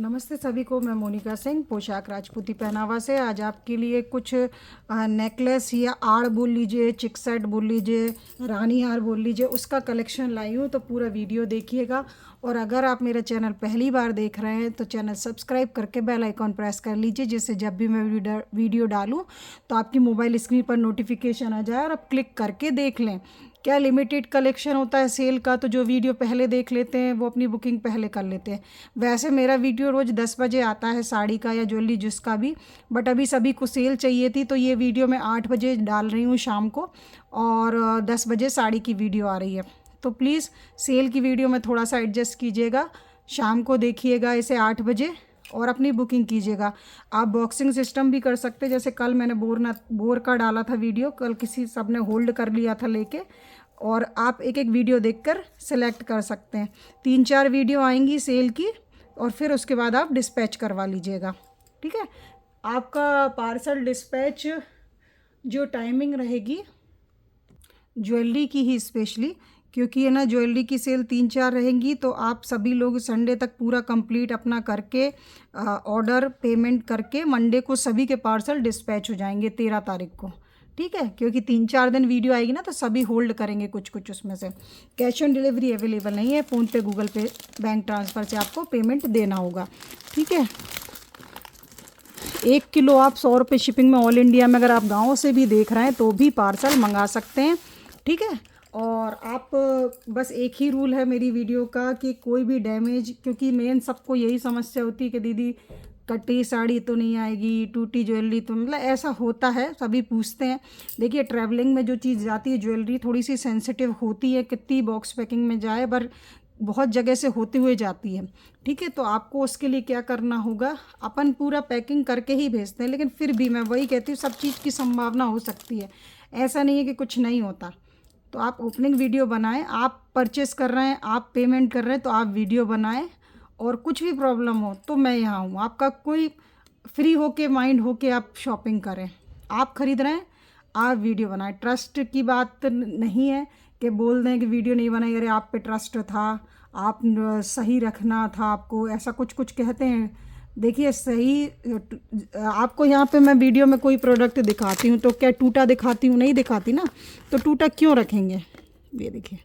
नमस्ते सभी को। मैं मोनिका सिंह पोशाक राजपूती पहनावा से आज आपके लिए कुछ नेकलेस या आड़ बोल लीजिए, चिक सेट बोल लीजिए, रानी हार बोल लीजिए, उसका कलेक्शन लाई हूँ। तो पूरा वीडियो देखिएगा। और अगर आप मेरा चैनल पहली बार देख रहे हैं तो चैनल सब्सक्राइब करके बेल आइकॉन प्रेस कर लीजिए, जिससे जब भी मैं वीडियो डालूँ तो आपकी मोबाइल स्क्रीन पर नोटिफिकेशन आ जाए और आप क्लिक करके देख लें। क्या लिमिटेड कलेक्शन होता है सेल का, तो जो वीडियो पहले देख लेते हैं वो अपनी बुकिंग पहले कर लेते हैं। वैसे मेरा वीडियो रोज़ 10 बजे आता है, साड़ी का या ज्वेलरी जिसका भी, बट अभी सभी को सेल चाहिए थी तो ये वीडियो मैं 8 बजे डाल रही हूँ शाम को, और 10 बजे साड़ी की वीडियो आ रही है। तो प्लीज़ सेल की वीडियो में थोड़ा सा एडजस्ट कीजिएगा, शाम को देखिएगा इसे 8 बजे और अपनी बुकिंग कीजिएगा। आप बॉक्सिंग सिस्टम भी कर सकते हैं, जैसे कल मैंने बोर का डाला था वीडियो, कल किसी सब ने होल्ड कर लिया था लेके, और आप एक एक वीडियो देखकर सेलेक्ट कर सकते हैं। 3-4 वीडियो आएंगी सेल की और फिर उसके बाद आप डिस्पैच करवा लीजिएगा, ठीक है। आपका पार्सल डिस्पैच जो टाइमिंग रहेगी ज्वेलरी की ही स्पेशली, क्योंकि है ना ज्वेलरी की सेल 3-4 रहेंगी, तो आप सभी लोग संडे तक पूरा कंप्लीट अपना करके ऑर्डर पेमेंट करके मंडे को सभी के पार्सल डिस्पैच हो जाएंगे 13 तारीख को, ठीक है। क्योंकि 3-4 दिन वीडियो आएगी ना तो सभी होल्ड करेंगे कुछ कुछ उसमें से। कैश ऑन डिलीवरी अवेलेबल नहीं है, फ़ोनपे, गूगल पे, बैंक ट्रांसफ़र से आपको पेमेंट देना होगा, ठीक है। 1 किलो आप 100 रुपये शिपिंग में ऑल इंडिया में, अगर आप गाँव से भी देख रहे हैं तो भी पार्सल मंगा सकते हैं, ठीक है। और आप बस एक ही रूल है मेरी वीडियो का कि कोई भी डैमेज, क्योंकि मेन सबको यही समस्या होती है कि दीदी कटी साड़ी तो नहीं आएगी, टूटी ज्वेलरी तो, मतलब ऐसा होता है, सभी पूछते हैं। देखिए ट्रैवलिंग में जो चीज़ जाती है ज्वेलरी थोड़ी सी सेंसिटिव होती है, कितनी बॉक्स पैकिंग में जाए पर बहुत जगह से होते हुए जाती है, ठीक है। तो आपको उसके लिए क्या करना होगा, अपन पूरा पैकिंग करके ही भेजते हैं, लेकिन फिर भी मैं वही कहती हूँ सब चीज़ की संभावना हो सकती है, ऐसा नहीं है कि कुछ नहीं होता। तो आप ओपनिंग वीडियो बनाएं, आप परचेस कर रहे हैं, आप पेमेंट कर रहे हैं तो आप वीडियो बनाएं, और कुछ भी प्रॉब्लम हो तो मैं यहाँ हूँ आपका। कोई फ्री होके माइंड होके आप शॉपिंग करें, आप ख़रीद रहे हैं आप वीडियो बनाएं। ट्रस्ट की बात नहीं है कि बोल दें कि वीडियो नहीं बनाई, अरे आप पे ट्रस्ट था, आप सही रखना था आपको, ऐसा कुछ कुछ कहते हैं। देखिए सही, आपको यहाँ पे मैं वीडियो में कोई प्रोडक्ट दिखाती हूँ तो क्या टूटा दिखाती हूँ? नहीं दिखाती ना, तो टूटा क्यों रखेंगे। ये देखिए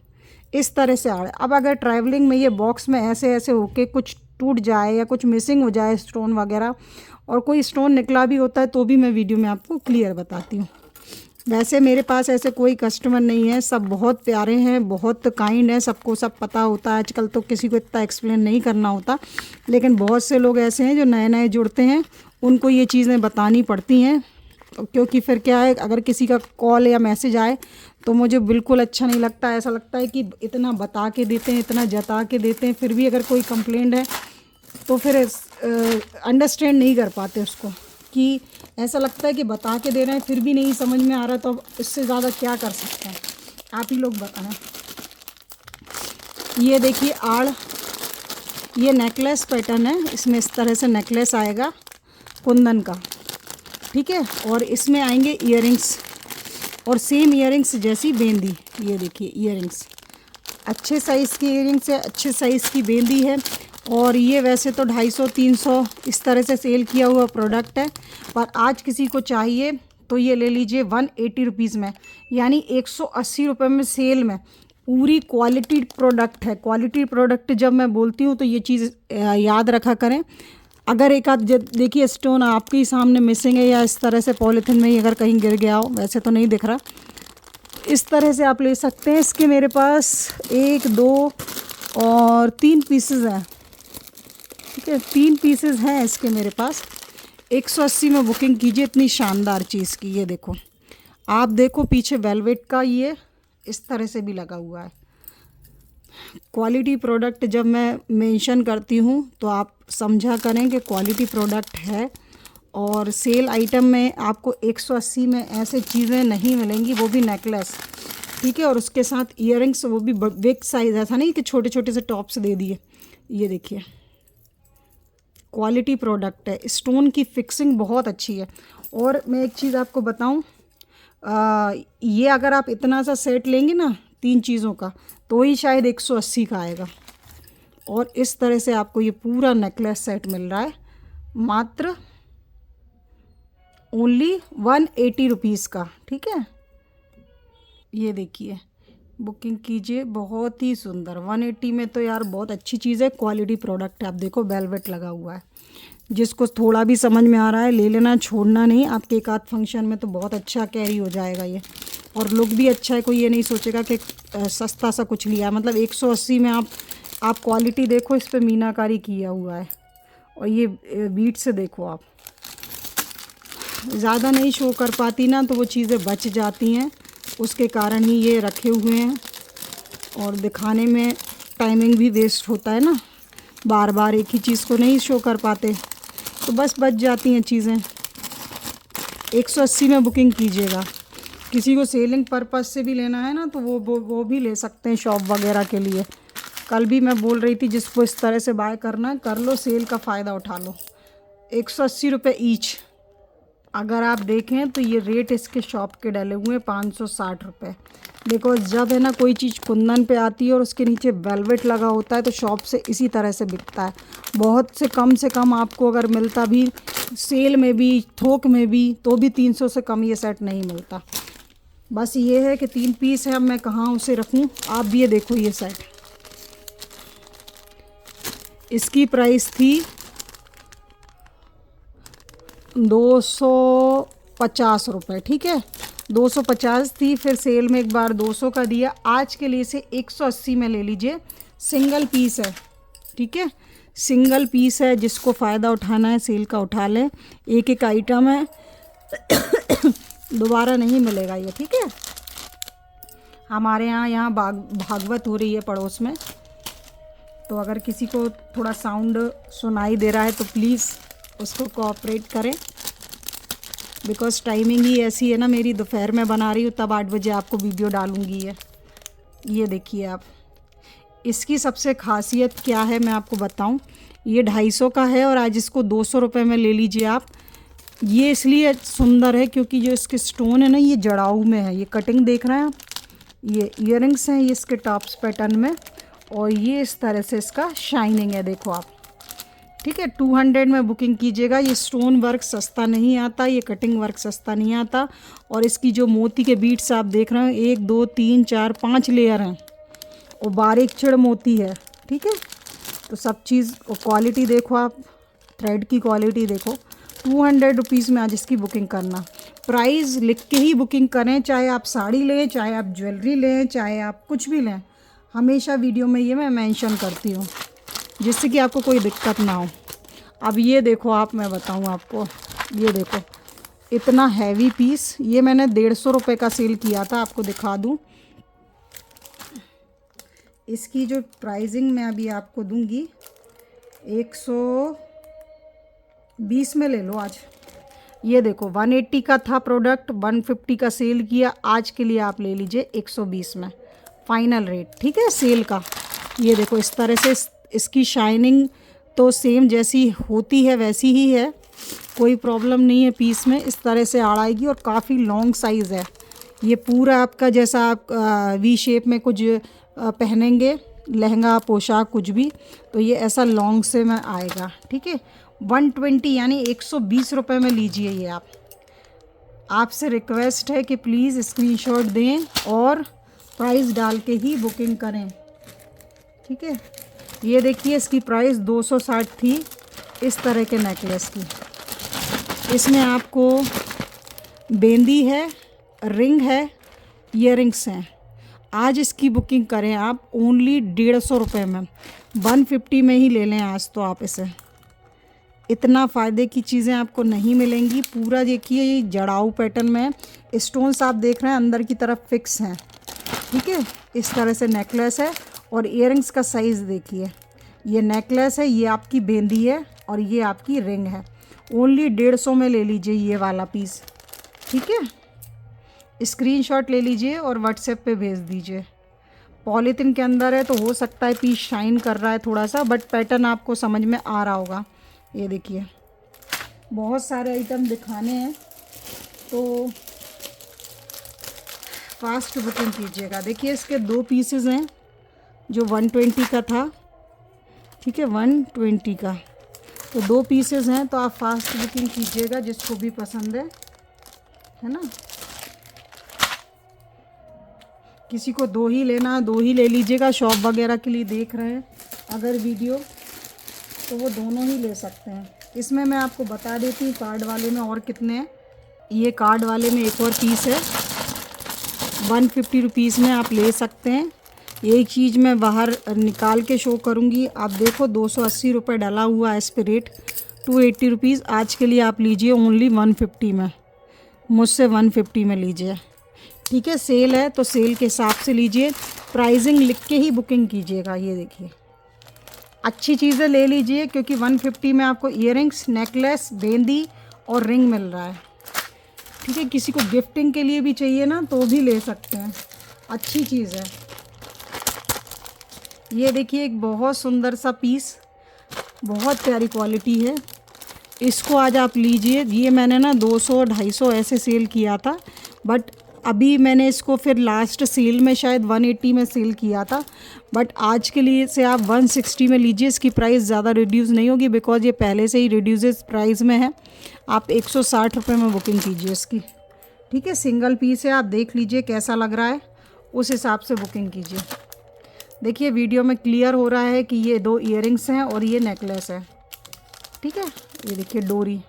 इस तरह से आड़। अब अगर ट्रैवलिंग में ये बॉक्स में ऐसे ऐसे होके कुछ टूट जाए या कुछ मिसिंग हो जाए स्टोन वगैरह, और कोई स्टोन निकला भी होता है तो भी मैं वीडियो में आपको क्लियर बताती हूँ। वैसे मेरे पास ऐसे कोई कस्टमर नहीं है, सब बहुत प्यारे हैं, बहुत काइंड हैं, सबको सब पता होता है। आजकल तो किसी को इतना एक्सप्लेन नहीं करना होता, लेकिन बहुत से लोग ऐसे हैं जो नए नए जुड़ते हैं, उनको ये चीज़ें बतानी पड़ती हैं। क्योंकि फिर क्या है, अगर किसी का कॉल या मैसेज आए तो मुझे बिल्कुल अच्छा नहीं लगता। ऐसा लगता है कि इतना बता के देते हैं, इतना जता के देते हैं, फिर भी अगर कोई कंप्लेंट है तो फिर अंडरस्टैंड नहीं कर पाते उसको, कि ऐसा लगता है कि बता के दे रहे हैं फिर भी नहीं समझ में आ रहा, तो अब इससे ज़्यादा क्या कर सकते हैं, आप ही लोग बताएं। ये देखिए आड़, ये नेकलेस पैटर्न है, इसमें इस तरह से नेकलेस आएगा कुंदन का, ठीक है। और इसमें आएंगे इयररिंग्स, और सेम इयररिंग्स जैसी बेंदी। ये देखिए इयररिंग्स अच्छे साइज़ की इयररिंग्स है, अच्छे साइज़ की बेंदी है। और ये वैसे तो 250-300 इस तरह से सेल किया हुआ प्रोडक्ट है, पर आज किसी को चाहिए तो ये ले लीजिए 180 रुपीज़ में, यानी 180 रुपये में सेल में। पूरी क्वालिटी प्रोडक्ट है। क्वालिटी प्रोडक्ट जब मैं बोलती हूँ तो ये चीज़ याद रखा करें। अगर एक आध देखिए स्टोन आपके ही सामने मिसिंग है, या इस तरह से पॉलीथिन में ही अगर कहीं गिर गया हो, वैसे तो नहीं दिख रहा, इस तरह से आप ले सकते हैं। इसके मेरे पास 1, 2 और 3 पीसेस हैं, ठीक है, 3 पीसेस हैं इसके मेरे पास। 180 में बुकिंग कीजिए, इतनी शानदार चीज़ की। ये देखो, आप देखो पीछे वेलवेट का ये इस तरह से भी लगा हुआ है। क्वालिटी प्रोडक्ट जब मैं मेंशन करती हूँ तो आप समझा करें कि क्वालिटी प्रोडक्ट है। और सेल आइटम में आपको 180 में ऐसे चीज़ें नहीं मिलेंगी, वो भी नेकलेस, ठीक है। और उसके साथ इयररिंग्स, वो भी बिग साइज़, ऐसा नहीं कि छोटे छोटे से टॉप्स दे दिए। ये देखिए क्वालिटी प्रोडक्ट है, स्टोन की फिक्सिंग बहुत अच्छी है। और मैं एक चीज़ आपको बताऊं, ये अगर आप इतना सा सेट लेंगे ना 3 चीज़ों का, तो ही शायद 180 का आएगा। और इस तरह से आपको ये पूरा नेकलेस सेट मिल रहा है मात्र ओनली 180 रुपीज़ का। ठीक है, ये देखिए, बुकिंग कीजिए। बहुत ही सुंदर 180 में तो यार बहुत अच्छी चीज़ है, क्वालिटी प्रोडक्ट है। आप देखो वेलवेट लगा हुआ है, जिसको थोड़ा भी समझ में आ रहा है ले लेना, छोड़ना नहीं। आपके एक आध फंक्शन में तो बहुत अच्छा कैरी हो जाएगा ये, और लुक भी अच्छा है। कोई ये नहीं सोचेगा कि सस्ता सा कुछ लिया, मतलब 180 में आप क्वालिटी देखो, इस पे मीनाकारी किया हुआ है। और ये बीट से देखो, आप ज़्यादा नहीं शो कर पाती ना, तो वो चीज़ें बच जाती हैं, उसके कारण ही ये रखे हुए हैं। और दिखाने में टाइमिंग भी वेस्ट होता है ना, बार बार एक ही चीज़ को नहीं शो कर पाते, तो बस बच जाती हैं चीज़ें। 180 में बुकिंग कीजिएगा। किसी को सेलिंग पर्पस से भी लेना है ना, तो वो भी ले सकते हैं शॉप वगैरह के लिए। कल भी मैं बोल रही थी, जिसको इस तरह से बाय करना है कर लो, सेल का फ़ायदा उठा लो। 180 रुपये ईच। अगर आप देखें तो ये रेट इसके शॉप के डले हुए हैं 560 रुपये। बिकॉज जब है ना कोई चीज़ कुंदन पे आती है और उसके नीचे वेलवेट लगा होता है, तो शॉप से इसी तरह से बिकता है। बहुत से कम आपको अगर मिलता भी सेल में भी, थोक में भी, तो भी 300 से कम ये सेट नहीं मिलता। बस ये है कि 3 पीस है, अब मैं कहाँ उसे रखूँ। आप भी ये देखो, ये सेट इसकी प्राइस थी 250 रुपये। ठीक है, 250 थी, फिर सेल में एक बार 200 का दिया। आज के लिए इसे 180 में ले लीजिए। सिंगल पीस है, ठीक है, सिंगल पीस है। जिसको फ़ायदा उठाना है सेल का उठा लें। एक एक आइटम है, दोबारा नहीं मिलेगा ये। ठीक है, हमारे यहाँ भागवत हो रही है पड़ोस में, तो अगर किसी को थोड़ा साउंड सुनाई दे रहा है तो प्लीज़ उसको कोऑपरेट करें। बिकॉज़ टाइमिंग ही ऐसी है ना मेरी, दोपहर में बना रही हूँ, तब 8 बजे आपको वीडियो डालूँगी। ये देखिए आप, इसकी सबसे खासियत क्या है मैं आपको बताऊँ। ये 250 का है और आज इसको 200 रुपये में ले लीजिए आप। ये इसलिए सुंदर है क्योंकि जो इसके स्टोन है ना, ये जड़ाऊ में है। ये कटिंग देख रहे हैं आप, ये ईयरिंग्स हैं, ये इसके टॉप्स पैटर्न में, और ये इस तरह से इसका शाइनिंग है, देखो आप। ठीक है, 200 में बुकिंग कीजिएगा। ये स्टोन वर्क सस्ता नहीं आता, ये कटिंग वर्क सस्ता नहीं आता। और इसकी जो मोती के बीट्स आप देख रहे हैं, 1 2 3 4 5 लेयर हैं, और बारीक छिड़ मोती है। ठीक है, तो सब चीज़ क्वालिटी देखो आप, थ्रेड की क्वालिटी देखो। 200 रुपीज़ में आज इसकी बुकिंग करना। प्राइस लिख के ही बुकिंग करें, चाहे आप साड़ी लें, चाहे आप ज्वेलरी लें, चाहे आप कुछ भी लें। हमेशा वीडियो में ये मैं मेंशन करती हूँ, जिससे कि आपको कोई दिक्कत ना हो। अब ये देखो आप, मैं बताऊँ आपको, ये देखो इतना हैवी पीस, ये मैंने 150 रुपये का सेल किया था। आपको दिखा दूँ, इसकी जो प्राइसिंग मैं अभी आपको दूंगी 120 में ले लो आज। ये देखो 180 का था प्रोडक्ट, 150 का सेल किया। आज के लिए आप ले लीजिए 120 में, फाइनल रेट। ठीक है, सेल का। ये देखो इस तरह से इसकी शाइनिंग तो सेम जैसी होती है वैसी ही है, कोई प्रॉब्लम नहीं है पीस में। इस तरह से आड़ाएगी, और काफ़ी लॉन्ग साइज़ है ये पूरा आपका। जैसा आप वी शेप में कुछ पहनेंगे, लहंगा पोशाक कुछ भी, तो ये ऐसा लॉन्ग से में आएगा। ठीक है, 120 यानी 120 रुपये में लीजिए ये आप। आपसे रिक्वेस्ट है कि प्लीज़ स्क्रीनशॉट दें और प्राइस डाल के ही बुकिंग करें। ठीक है, ये देखिए इसकी प्राइस 260 थी इस तरह के नेकलेस की। इसमें आपको बेंदी है, रिंग है, ईयरिंग्स हैं। आज इसकी बुकिंग करें आप ओनली 150 रुपये में, 150 में ही ले लें आज तो आप इसे। इतना फ़ायदे की चीज़ें आपको नहीं मिलेंगी। पूरा देखिए ये जड़ाऊ पैटर्न में स्टोन्स आप देख रहे हैं, अंदर की तरफ फिक्स हैं। ठीक है, इस तरह से नेकलेस है, और ईयरिंग्स का साइज़ देखिए। ये नेकलेस है, ये आपकी बेंदी है, और ये आपकी रिंग है। ओनली 150 में ले लीजिए ये वाला पीस। ठीक है, स्क्रीनशॉट ले लीजिए और व्हाट्सएप पे भेज दीजिए। पॉलीथिन के अंदर है, तो हो सकता है पीस शाइन कर रहा है थोड़ा सा, बट पैटर्न आपको समझ में आ रहा होगा। ये देखिए बहुत सारे आइटम दिखाने हैं, तो फास्ट बुकिंग कीजिएगा। देखिए इसके 2 पीसेस हैं, जो 120 का था, ठीक है, 120 का। तो 2 पीसेस हैं, तो आप फास्ट बुकिंग कीजिएगा जिसको भी पसंद है ना। किसी को 2 ही लेना है 2 ही ले लीजिएगा, शॉप वगैरह के लिए देख रहे हैं अगर वीडियो, तो वो दोनों ही ले सकते हैं। इसमें मैं आपको बता देती हूँ कार्ड वाले में और कितने हैं। ये कार्ड वाले में एक और पीस है, 150 रुपीज़ में आप ले सकते हैं। एक चीज़ मैं बाहर निकाल के शो करूँगी, आप देखो 280 रुपये डला हुआ है इस पर रेट, 280 रुपीज़। आज के लिए आप लीजिए ओनली 150 में, मुझसे 150 में लीजिए, ठीक है। सेल है तो सेल के हिसाब से लीजिए, प्राइसिंग लिख के ही बुकिंग कीजिएगा। ये देखिए अच्छी चीज़ें ले लीजिए, क्योंकि 150 में आपको ईयरिंग्स, नेकलेस, बेंदी और रिंग मिल रहा है, ठीक है। किसी को गिफ्टिंग के लिए भी चाहिए ना तो भी ले सकते हैं, अच्छी चीज़ है। ये देखिए एक बहुत सुंदर सा पीस, बहुत प्यारी क्वालिटी है, इसको आज आप लीजिए। ये मैंने ना 200-250 ऐसे सेल किया था, बट अभी मैंने इसको फिर लास्ट सेल में शायद 180 में सेल किया था, बट आज के लिए से आप 160 में लीजिए। इसकी प्राइस ज़्यादा रिड्यूस नहीं होगी, बिकॉज ये पहले से ही रिड्यूसेस प्राइस में है। आप 160 रुपये में बुकिंग कीजिए इसकी, ठीक है। सिंगल पीस है, आप देख लीजिए कैसा लग रहा है, उस हिसाब से बुकिंग कीजिए। देखिए वीडियो में क्लियर हो रहा है कि ये 2 ईयरिंग्स हैं और ये नेकलेस है, ठीक है। ये देखिए डोरी,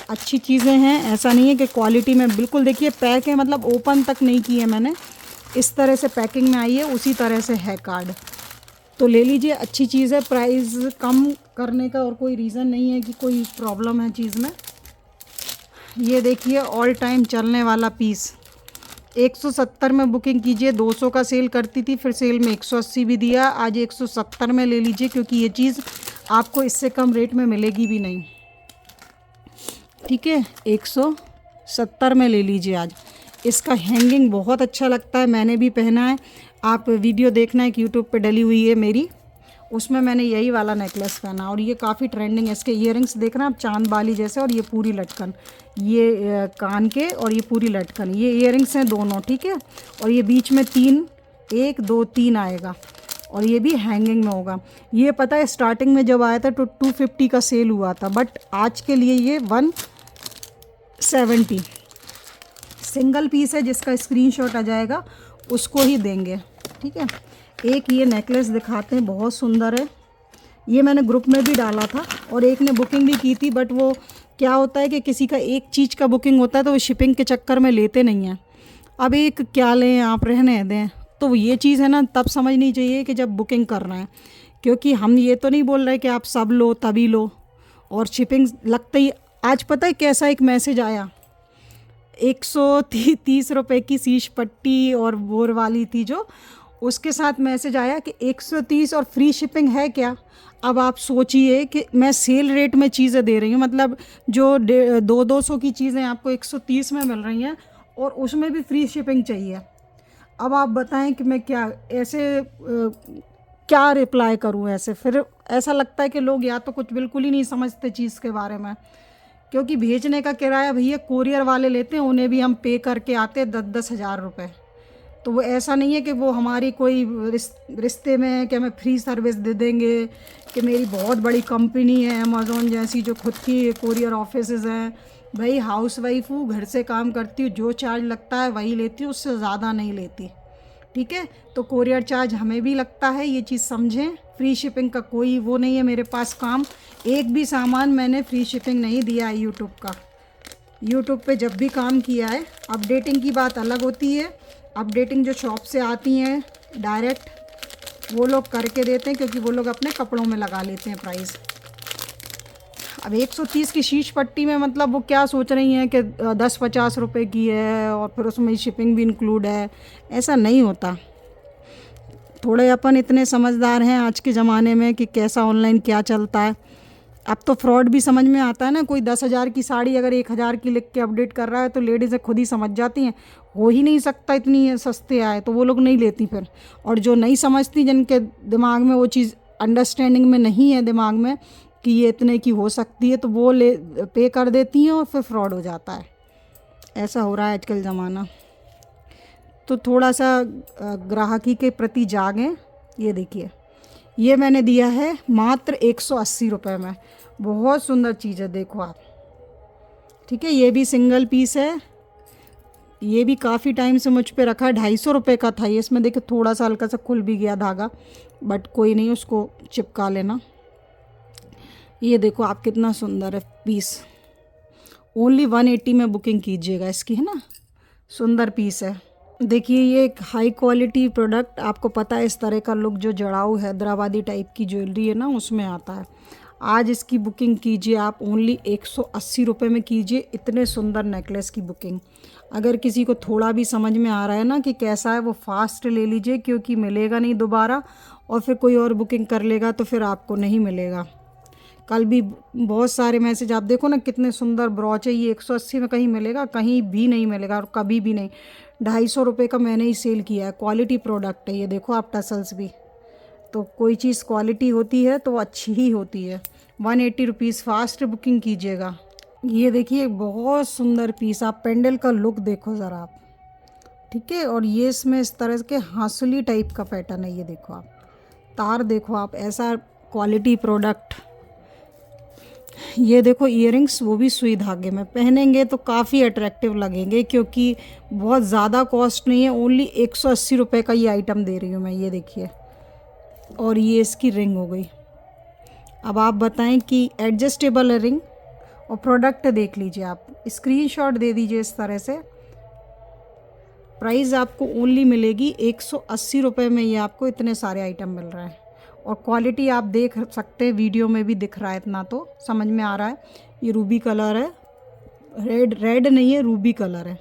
अच्छी चीज़ें हैं, ऐसा नहीं है कि क्वालिटी में बिल्कुल, देखिए पैक है, मतलब ओपन तक नहीं की है मैंने, इस तरह से पैकिंग में आई है, उसी तरह से है कार्ड। तो ले लीजिए, अच्छी चीज़ है, प्राइस कम करने का और कोई रीज़न नहीं है कि कोई प्रॉब्लम है चीज़ में। ये देखिए ऑल टाइम चलने वाला पीस, 170 में बुकिंग कीजिए, 200 का सेल करती थी, फिर सेल में 180 भी दिया, आज 170 में ले लीजिए, क्योंकि ये चीज़ आपको इससे कम रेट में मिलेगी भी नहीं, ठीक है। 170 में ले लीजिए आज। इसका हैंगिंग बहुत अच्छा लगता है, मैंने भी पहना है, आप वीडियो देखना है कि यूट्यूब पे डली हुई है मेरी, उसमें मैंने यही वाला नेकलेस पहना और ये काफ़ी ट्रेंडिंग है। इसके ईयरिंग्स देखना आप, चांद बाली जैसे, और ये पूरी लटकन, ये कान के और ये पूरी लटकन, ये ईयरिंग्स हैं दोनों, ठीक है। और ये बीच में 3, 1 2 3 आएगा, और ये भी हैंगिंग में होगा। ये पता है स्टार्टिंग में जब आया था तो 250 का सेल हुआ था, बट आज के लिए ये 170 सिंगल पीस है, जिसका स्क्रीनशॉट आ जाएगा उसको ही देंगे, ठीक है। एक ये नेकलेस दिखाते हैं, बहुत सुंदर है, ये मैंने ग्रुप में भी डाला था और एक ने बुकिंग भी की थी, बट वो क्या होता है कि किसी का एक चीज़ का बुकिंग होता है तो वो शिपिंग के चक्कर में लेते नहीं हैं। अब एक क्या लें, आप रहने दें। तो ये चीज़ है ना, तब समझनी चाहिए कि जब बुकिंग कर रहे हैं, क्योंकि हम ये तो नहीं बोल रहे कि आप सब लो तभी लो, और शिपिंग लगते ही। आज पता है कैसा एक मैसेज आया, 130 रुपये की शीश पट्टी और बोर वाली थी जो, उसके साथ मैसेज आया कि 130 और फ्री शिपिंग है क्या। अब आप सोचिए कि मैं सेल रेट में चीज़ें दे रही हूँ, मतलब जो 200 की चीज़ें आपको 130 में मिल रही हैं और उसमें भी फ्री शिपिंग चाहिए। अब आप बताएं कि मैं क्या ऐसे क्या रिप्लाई करूँ ऐसे। फिर ऐसा लगता है कि लोग या तो कुछ बिल्कुल ही नहीं समझते चीज़ के बारे में, क्योंकि भेजने का किराया भैया कोरियर वाले लेते हैं, उन्हें भी हम पे करके आते हैं 10-10 हज़ार रुपये। तो वो ऐसा नहीं है कि वो हमारी कोई रिश्ते में है कि हमें फ्री सर्विस दे देंगे, कि मेरी बहुत बड़ी कंपनी है अमेज़ॉन जैसी जो खुद की कोरियर ऑफिसेज हैं। भाई हाउस वाइफ हूँ, घर से काम करती हूँ, जो चार्ज लगता है वही लेती हूँ, उससे ज़्यादा नहीं लेती, ठीक है। तो कोरियर चार्ज हमें भी लगता है, ये चीज़ समझें। फ्री शिपिंग का कोई वो नहीं है मेरे पास काम, एक भी सामान मैंने फ्री शिपिंग नहीं दिया है यूट्यूब का। यूट्यूब पे जब भी काम किया है, अपडेटिंग की बात अलग होती है, अपडेटिंग जो शॉप से आती हैं डायरेक्ट, वो लोग करके देते हैं, क्योंकि वो लोग अपने कपड़ों में लगा लेते हैं प्राइस। अब 130 की शीश पट्टी में मतलब वो क्या सोच रही हैं कि 10-50 रुपए की है और फिर उसमें शिपिंग भी इंक्लूड है, ऐसा नहीं होता। थोड़े अपन इतने समझदार हैं आज के ज़माने में कि कैसा ऑनलाइन क्या चलता है। अब तो फ्रॉड भी समझ में आता है ना, कोई 10,000 की साड़ी अगर 1,000 की लिख के अपडेट कर रहा है तो लेडीज़ें खुद ही समझ जाती हैं, हो ही नहीं सकता इतनी सस्ते आए, तो वो लोग नहीं लेती फिर। और जो नहीं समझती, जिनके दिमाग में वो चीज़ अंडरस्टैंडिंग में नहीं है दिमाग में कि ये इतने की हो सकती है, तो वो पे कर देती हैं और फिर फ्रॉड हो जाता है। ऐसा हो रहा है आजकल ज़माना। तो थोड़ा सा ग्राहकी के प्रति जागें। ये देखिए ये मैंने दिया है मात्र 180 रुपये में। बहुत सुंदर चीज़ है, देखो आप। ठीक है, ये भी सिंगल पीस है। ये भी काफ़ी टाइम से मुझ पे रखा है, 250 रुपये का था ये। इसमें देखो थोड़ा सा हल्का सा खुल भी गया धागा, बट कोई नहीं, उसको चिपका लेना। ये देखो आप, कितना सुंदर है पीस। ओनली 180 में बुकिंग कीजिएगा इसकी, है ना। सुंदर पीस है। देखिए ये एक हाई क्वालिटी प्रोडक्ट, आपको पता है इस तरह का लुक जो जड़ाऊ हैदराबादी टाइप की ज्वेलरी है ना, उसमें आता है। आज इसकी बुकिंग कीजिए आप, ओनली 180 रुपये में कीजिए इतने सुंदर नेकलेस की बुकिंग। अगर किसी को थोड़ा भी समझ में आ रहा है ना कि कैसा है, वो फास्ट ले लीजिए, क्योंकि मिलेगा नहीं दोबारा, और फिर कोई और बुकिंग कर लेगा तो फिर आपको नहीं मिलेगा। कल भी बहुत सारे मैसेज, आप देखो ना कितने सुंदर ब्रॉच है। ये 180 में कहीं मिलेगा? कहीं भी नहीं मिलेगा, और कभी भी नहीं। 250 रुपये का मैंने ही सेल किया है। क्वालिटी प्रोडक्ट है ये, देखो आप, टसल्स भी। तो कोई चीज़ क्वालिटी होती है तो अच्छी ही होती है। 180 रुपीज़, फास्ट बुकिंग कीजिएगा। ये देखिए बहुत सुंदर पीस, आप पेंडल का लुक देखो ज़रा आप। ठीक है, और ये इसमें इस तरह के हांसुली टाइप का पैटर्न है। ये देखो आप, तार देखो आप, ऐसा क्वालिटी प्रोडक्ट। ये देखो इयररिंग्स, वो भी सुई धागे में, पहनेंगे तो काफ़ी अट्रैक्टिव लगेंगे, क्योंकि बहुत ज़्यादा कॉस्ट नहीं है। ओनली 180 रुपये का ये आइटम दे रही हूँ मैं। ये देखिए, और ये इसकी रिंग हो गई। अब आप बताएं कि एडजस्टेबल रिंग, और प्रोडक्ट देख लीजिए आप, स्क्रीनशॉट दे दीजिए इस तरह से। प्राइस आपको ओनली मिलेगी 180 रुपये में। ये आपको इतने सारे आइटम मिल रहे हैं, और क्वालिटी आप देख सकते हैं, वीडियो में भी दिख रहा है, इतना तो समझ में आ रहा है। ये रूबी कलर है, रेड नहीं है, रूबी कलर है।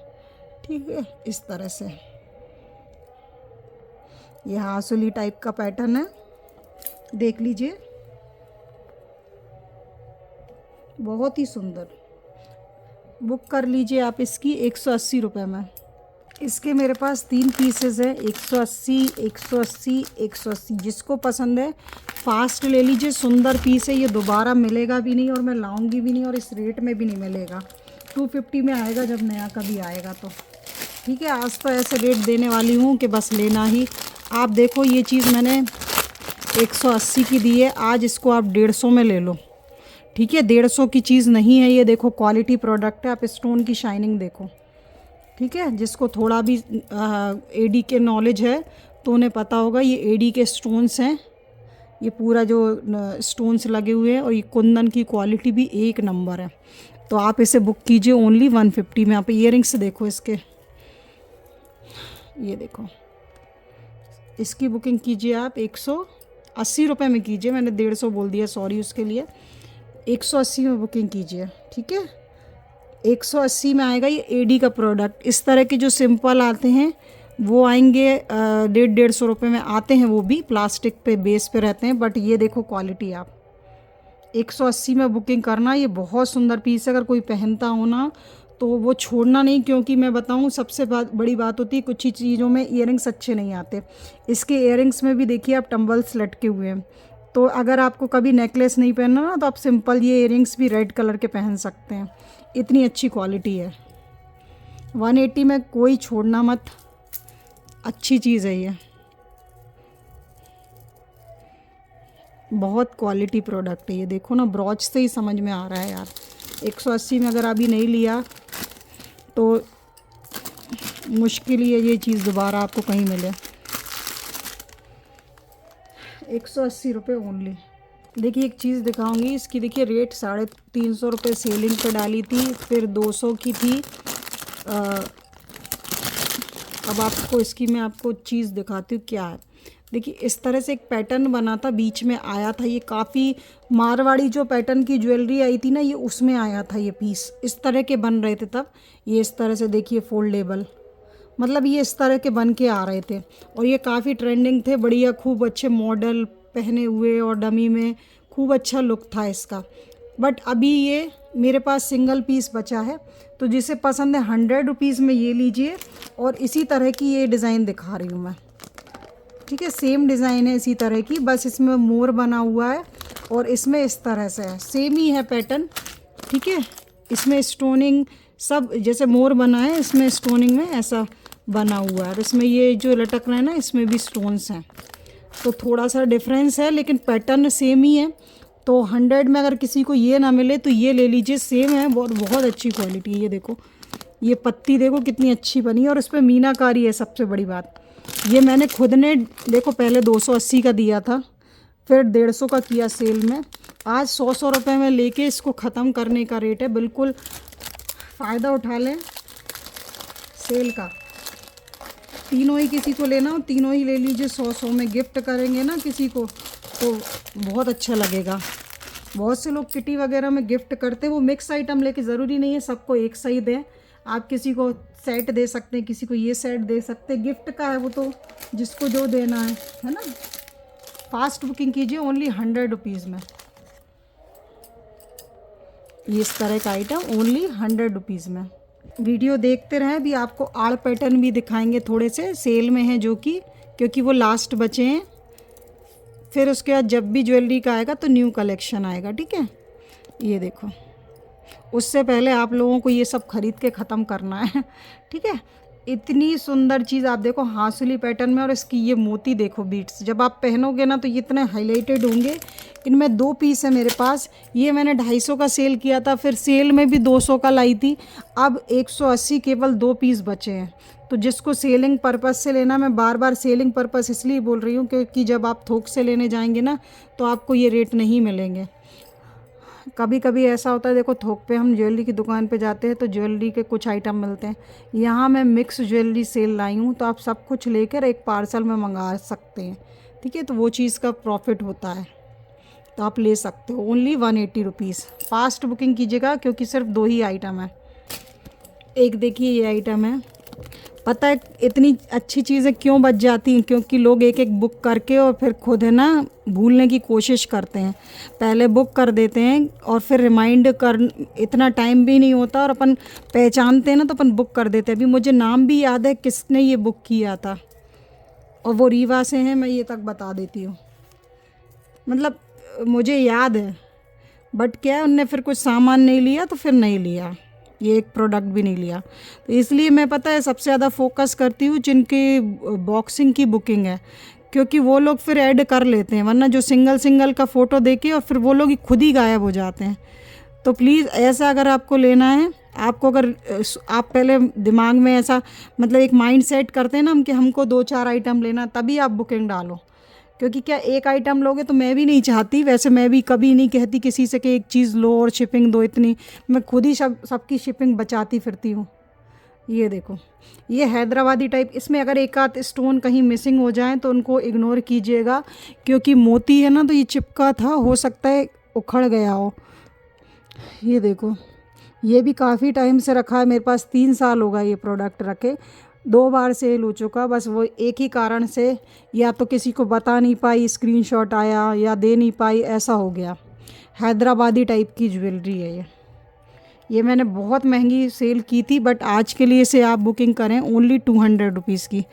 ठीक है, इस तरह से ये हासुली टाइप का पैटर्न है, देख लीजिए, बहुत ही सुंदर। बुक कर लीजिए आप इसकी 180 रुपये में। इसके मेरे पास 3 पीसेस हैं, 180, 180, 180। जिसको पसंद है फास्ट ले लीजिए। सुंदर पीस है ये, दोबारा मिलेगा भी नहीं, और मैं लाऊंगी भी नहीं, और इस रेट में भी नहीं मिलेगा। 250 में आएगा जब नया कभी आएगा तो। ठीक है, आज तो ऐसे रेट देने वाली हूँ कि बस लेना ही। आप देखो ये चीज़ मैंने 180 की दी है, आज इसको आप 150 में ले लो। ठीक है, 150 की चीज़ नहीं है ये। देखो क्वालिटी प्रोडक्ट है, आप स्टोन की शाइनिंग देखो। ठीक है, जिसको थोड़ा भी एडी के नॉलेज है तो उन्हें पता होगा, ये एडी के स्टोन्स हैं। ये पूरा जो स्टोन्स लगे हुए हैं, और ये कुंदन की क्वालिटी भी एक नंबर है। तो आप इसे बुक कीजिए ओनली 150 में। आप इयररिंग्स देखो इसके, ये देखो, इसकी बुकिंग कीजिए आप 180 रुपये में कीजिए। मैंने 150 बोल दिया, सॉरी उसके लिए। 180 में बुकिंग कीजिए। ठीक है, 180 में आएगा ये एडी का प्रोडक्ट। इस तरह के जो सिंपल आते हैं वो आएंगे 150 रुपये में आते हैं, वो भी प्लास्टिक पे बेस पे रहते हैं। बट ये देखो क्वालिटी, आप 180 में बुकिंग करना। ये बहुत सुंदर पीस है, अगर कोई पहनता हो ना तो वो छोड़ना नहीं, क्योंकि मैं बताऊं सबसे बड़ी बात होती है, कुछ ही चीज़ों में इयररिंग्स अच्छे नहीं आते। इसके इयररिंग्स में भी देखिए आप, टम्बल्स लटके हुए हैं। तो अगर आपको कभी नेकलेस नहीं पहनना ना, तो आप सिंपल ये इयररिंग्स भी रेड कलर के पहन सकते हैं। इतनी अच्छी क्वालिटी है। 180 में कोई छोड़ना मत, अच्छी चीज़ है ये, बहुत क्वालिटी प्रोडक्ट है। ये देखो ना, ब्रॉच से ही समझ में आ रहा है यार। 180 में अगर अभी नहीं लिया तो मुश्किल ही है ये चीज़ दोबारा आपको कहीं मिले। 180 रुपये ओनली। देखिए एक चीज़ दिखाऊंगी इसकी। देखिए रेट 350 रुपये सेलिंग पे डाली थी, फिर 200 की थी। अब आपको इसकी मैं आपको चीज़ दिखाती हूँ क्या है। देखिए इस तरह से एक पैटर्न बना था, बीच में आया था ये। काफ़ी मारवाड़ी जो पैटर्न की ज्वेलरी आई थी ना, ये उसमें आया था ये पीस। इस तरह के बन रहे थे तब। ये इस तरह से देखिए फोल्डेबल, मतलब ये इस तरह के बन के आ रहे थे, और ये काफ़ी ट्रेंडिंग थे। बढ़िया, खूब अच्छे मॉडल पहने हुए, और डमी में खूब अच्छा लुक था इसका। बट अभी ये मेरे पास सिंगल पीस बचा है, तो जिसे पसंद है 100 रुपीज़ में ये लीजिए। और इसी तरह की ये डिज़ाइन दिखा रही हूँ मैं। ठीक है, सेम डिज़ाइन है इसी तरह की, बस इसमें मोर बना हुआ है, और इसमें इस तरह से है, सेम ही है पैटर्न। ठीक है, इसमें स्टोनिंग सब जैसे मोर बना है, इसमें स्टोनिंग में ऐसा बना हुआ है, और इसमें ये जो लटक रहा है ना, इसमें भी स्टोन्स हैं। तो थोड़ा सा डिफरेंस है, लेकिन पैटर्न सेम ही है। तो 100 में अगर किसी को ये ना मिले तो ये ले लीजिए, सेम है, बहुत बहुत अच्छी क्वालिटी है। ये देखो, ये पत्ती देखो कितनी अच्छी बनी है, और इस पर मीनाकारी है। सबसे बड़ी बात, ये मैंने खुद ने देखो पहले 280 का दिया था, फिर 150 का किया सेल में, आज 100 रुपये में लेके इसको ख़त्म करने का रेट है। बिल्कुल फ़ायदा उठा लें सेल का। तीनों ही किसी को लेना हो तीनों ही ले लीजिए, 100 में गिफ्ट करेंगे ना किसी को तो बहुत अच्छा लगेगा। बहुत से लोग किटी वगैरह में गिफ्ट करते हैं, वो मिक्स आइटम लेके, ज़रूरी नहीं है सबको एक सही दें। आप किसी को सेट दे सकते हैं, किसी को ये सेट दे सकते हैं, गिफ्ट का है वो तो, जिसको जो देना है ना। फास्ट बुकिंग कीजिए ओनली 100 रुपीज़ में। ये इस तरह का आइटम ओनली 100 रुपीज़ में। वीडियो देखते रहें, अभी आपको आड़ पैटर्न भी दिखाएंगे, थोड़े से सेल में हैं जो कि, क्योंकि वो लास्ट बचे हैं। फिर उसके बाद जब भी ज्वेलरी का आएगा तो न्यू कलेक्शन आएगा, ठीक है। ये देखो, उससे पहले आप लोगों को ये सब खरीद के ख़त्म करना है, ठीक है। इतनी सुंदर चीज़ आप देखो, हासुली पैटर्न में, और इसकी ये मोती देखो बीट्स, जब आप पहनोगे ना तो ये इतने हाईलाइटेड होंगे। इनमें 2 पीस है मेरे पास। ये मैंने 250 का सेल किया था, फिर सेल में भी 200 का लाई थी, अब 180 केवल 2 पीस बचे हैं। तो जिसको सेलिंग पर्पज़ से लेना, मैं बार बार सेलिंग पर्पज़ इसलिए बोल रही हूँ क्योंकि जब आप थोक से लेने जाएंगे ना तो आपको ये रेट नहीं मिलेंगे। कभी कभी ऐसा होता है, देखो थोक पे हम ज्वेलरी की दुकान पे जाते हैं तो ज्वेलरी के कुछ आइटम मिलते हैं। यहाँ मैं मिक्स ज्वेलरी सेल लाई हूँ, तो आप सब कुछ लेकर एक पार्सल में मंगा सकते हैं, ठीक है। तो वो चीज़ का प्रॉफिट होता है, तो आप ले सकते हो ओनली 180 रुपीज़। फास्ट बुकिंग कीजिएगा क्योंकि सिर्फ 2 ही आइटम है। एक देखिए ये आइटम है, पता है इतनी अच्छी चीज़ें क्यों बच जाती हैं, क्योंकि लोग एक एक बुक करके और फिर खुद है ना भूलने की कोशिश करते हैं। पहले बुक कर देते हैं और फिर रिमाइंड कर, इतना टाइम भी नहीं होता, और अपन पहचानते हैं ना तो अपन बुक कर देते हैं। अभी मुझे नाम भी याद है किसने ये बुक किया था, और वो रीवा से हैं, मैं ये तक बता देती हूँ। मतलब मुझे याद है, बट क्या है, उनने फिर कुछ सामान नहीं लिया तो फिर नहीं लिया, ये एक प्रोडक्ट भी नहीं लिया। तो इसलिए मैं पता है सबसे ज़्यादा फोकस करती हूँ जिनकी बॉक्सिंग की बुकिंग है, क्योंकि वो लोग फिर ऐड कर लेते हैं, वरना जो सिंगल सिंगल का फ़ोटो देके और फिर वो लोग खुद ही गायब हो जाते हैं। तो प्लीज़ ऐसा अगर आपको लेना है, आपको अगर आप पहले दिमाग में ऐसा मतलब एक माइंड सेट करते हैं ना हम कि हमको 2-4 आइटम लेना, तभी आप बुकिंग डालो। क्योंकि क्या एक आइटम लोगे तो मैं भी नहीं चाहती, वैसे मैं भी कभी नहीं कहती किसी से कि एक चीज़ लो और शिपिंग दो इतनी, मैं खुद ही सबकी शिपिंग बचाती फिरती हूँ। ये देखो, ये हैदराबादी टाइप, इसमें अगर एक आध स्टोन कहीं मिसिंग हो जाए तो उनको इग्नोर कीजिएगा, क्योंकि मोती है ना तो ये चिपका था, हो सकता है उखड़ गया हो। ये देखो, ये भी काफ़ी टाइम से रखा है मेरे पास, 3 साल होगा ये प्रोडक्ट रखे, 2 बार सेल हो चुका, बस वो एक ही कारण से, या तो किसी को बता नहीं पाई, स्क्रीनशॉट आया, या दे नहीं पाई, ऐसा हो गया। हैदराबादी टाइप की ज्वेलरी है ये मैंने बहुत महंगी सेल की थी, बट आज के लिए से आप बुकिंग करें ओनली 200 रुपीज़ की।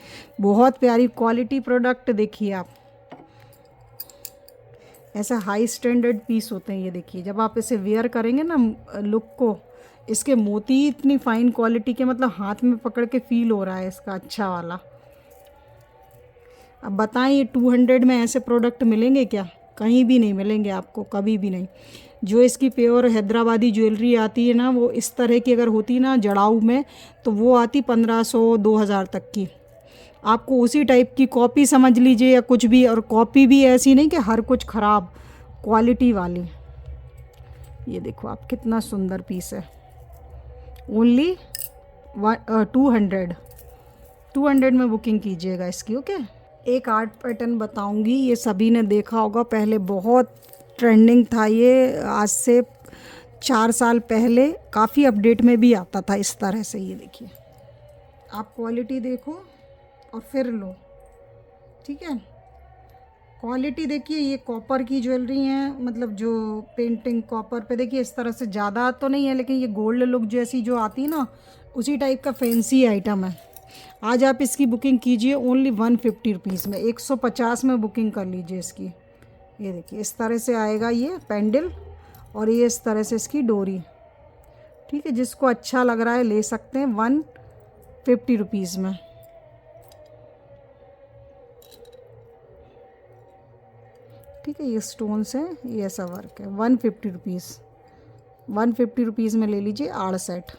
बहुत प्यारी क्वालिटी प्रोडक्ट, देखिए आप, ऐसा हाई स्टैंडर्ड पीस होते हैं ये। देखिए जब आप इसे वेयर करेंगे ना लुक को, इसके मोती इतनी फाइन क्वालिटी के, मतलब हाथ में पकड़ के फील हो रहा है इसका अच्छा वाला। अब बताएं ये 200 में ऐसे प्रोडक्ट मिलेंगे क्या? कहीं भी नहीं मिलेंगे आपको, कभी भी नहीं। जो इसकी प्योर हैदराबादी ज्वेलरी आती है ना, वो इस तरह की अगर होती ना जड़ाऊ में, तो वो आती 1500-2000 तक की। आपको उसी टाइप की कॉपी समझ लीजिए या कुछ भी, और कॉपी भी ऐसी नहीं कि हर कुछ ख़राब, क्वालिटी वाली। ये देखो आप, कितना सुंदर पीस है, ओनली 200 में बुकिंग कीजिएगा इसकी, ओके। एक आर्ट पैटर्न बताऊंगी, ये सभी ने देखा होगा, पहले बहुत ट्रेंडिंग था ये, आज से 4 साल पहले काफ़ी अपडेट में भी आता था इस तरह से। ये देखिए आप, क्वालिटी देखो और फिर लो, ठीक है। क्वालिटी देखिए, ये कॉपर की ज्वेलरी है, मतलब जो पेंटिंग कॉपर पे, देखिए इस तरह से ज़्यादा तो नहीं है, लेकिन ये गोल्ड लुक जैसी जो आती है ना, उसी टाइप का फैंसी आइटम है। आज आप इसकी बुकिंग कीजिए ओनली 150 रुपीज़ में, 150 में बुकिंग कर लीजिए इसकी। ये देखिए इस तरह से आएगा ये पेंडल, और ये इस तरह से इसकी डोरी, ठीक है। जिसको अच्छा लग रहा है ले सकते हैं 150 रुपीज़ में। ठीक है, ये स्टोन्स हैं, ये ऐसा वर्क है। 150 रुपीज़, 150 रुपीज़ में ले लीजिए 8 सेट।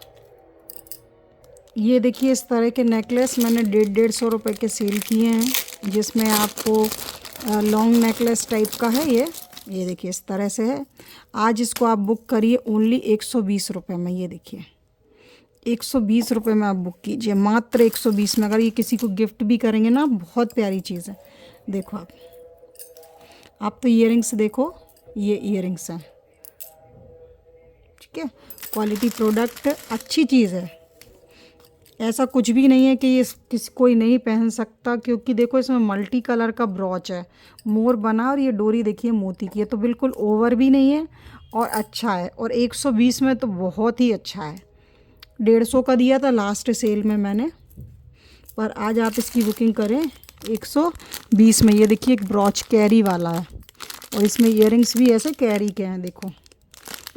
ये देखिए इस तरह के नेकलेस मैंने 150 रुपये के सेल किए हैं, जिसमें आपको लॉन्ग नेकलेस टाइप का है ये देखिए इस तरह से है। आज इसको आप बुक करिए ओनली 120 रुपये में। ये देखिए 120 रुपये में आप बुक कीजिए, मात्र 120 में। अगर ये किसी को गिफ्ट भी करेंगे ना, बहुत प्यारी चीज़ है। देखो आप तो इयररिंग्स देखो, ये इयररिंग्स हैं, ठीक है। क्वालिटी प्रोडक्ट, अच्छी चीज़ है। ऐसा कुछ भी नहीं है कि ये किसी कोई नहीं पहन सकता, क्योंकि देखो इसमें मल्टी कलर का ब्रॉच है, मोर बना, और ये डोरी देखिए मोती की है, तो बिल्कुल ओवर भी नहीं है और अच्छा है। और 120 में तो बहुत ही अच्छा है। 150 का दिया था लास्ट सेल में मैंने, पर आज आप इसकी बुकिंग करें 120 में। ये देखिए एक ब्रॉच कैरी वाला है, और इसमें इयररिंग्स भी ऐसे कैरी के हैं। देखो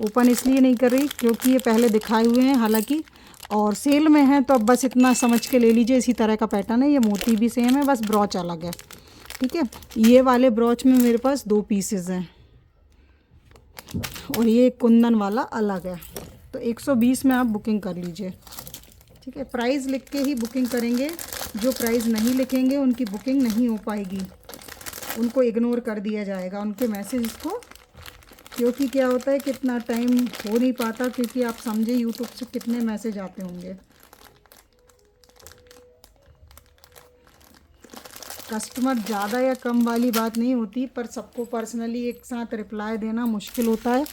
ओपन इसलिए नहीं कर रही क्योंकि ये पहले दिखाए हुए हैं हालांकि, और सेल में है, तो अब बस इतना समझ के ले लीजिए। इसी तरह का पैटर्न है, ये मोती भी सेम है, बस ब्रॉच अलग है, ठीक है। ये वाले ब्रॉच में मेरे पास 2 पीसेज हैं, और ये कुंदन वाला अलग है। तो 120 में आप बुकिंग कर लीजिए, ठीक है। प्राइस लिख के ही बुकिंग करेंगे, जो प्राइस नहीं लिखेंगे उनकी बुकिंग नहीं हो पाएगी, उनको इग्नोर कर दिया जाएगा, उनके मैसेज को। क्योंकि क्या होता है, कितना टाइम हो नहीं पाता, क्योंकि आप समझे यूट्यूब से कितने मैसेज आते होंगे। कस्टमर ज़्यादा या कम वाली बात नहीं होती, पर सबको पर्सनली एक साथ रिप्लाई देना मुश्किल होता है।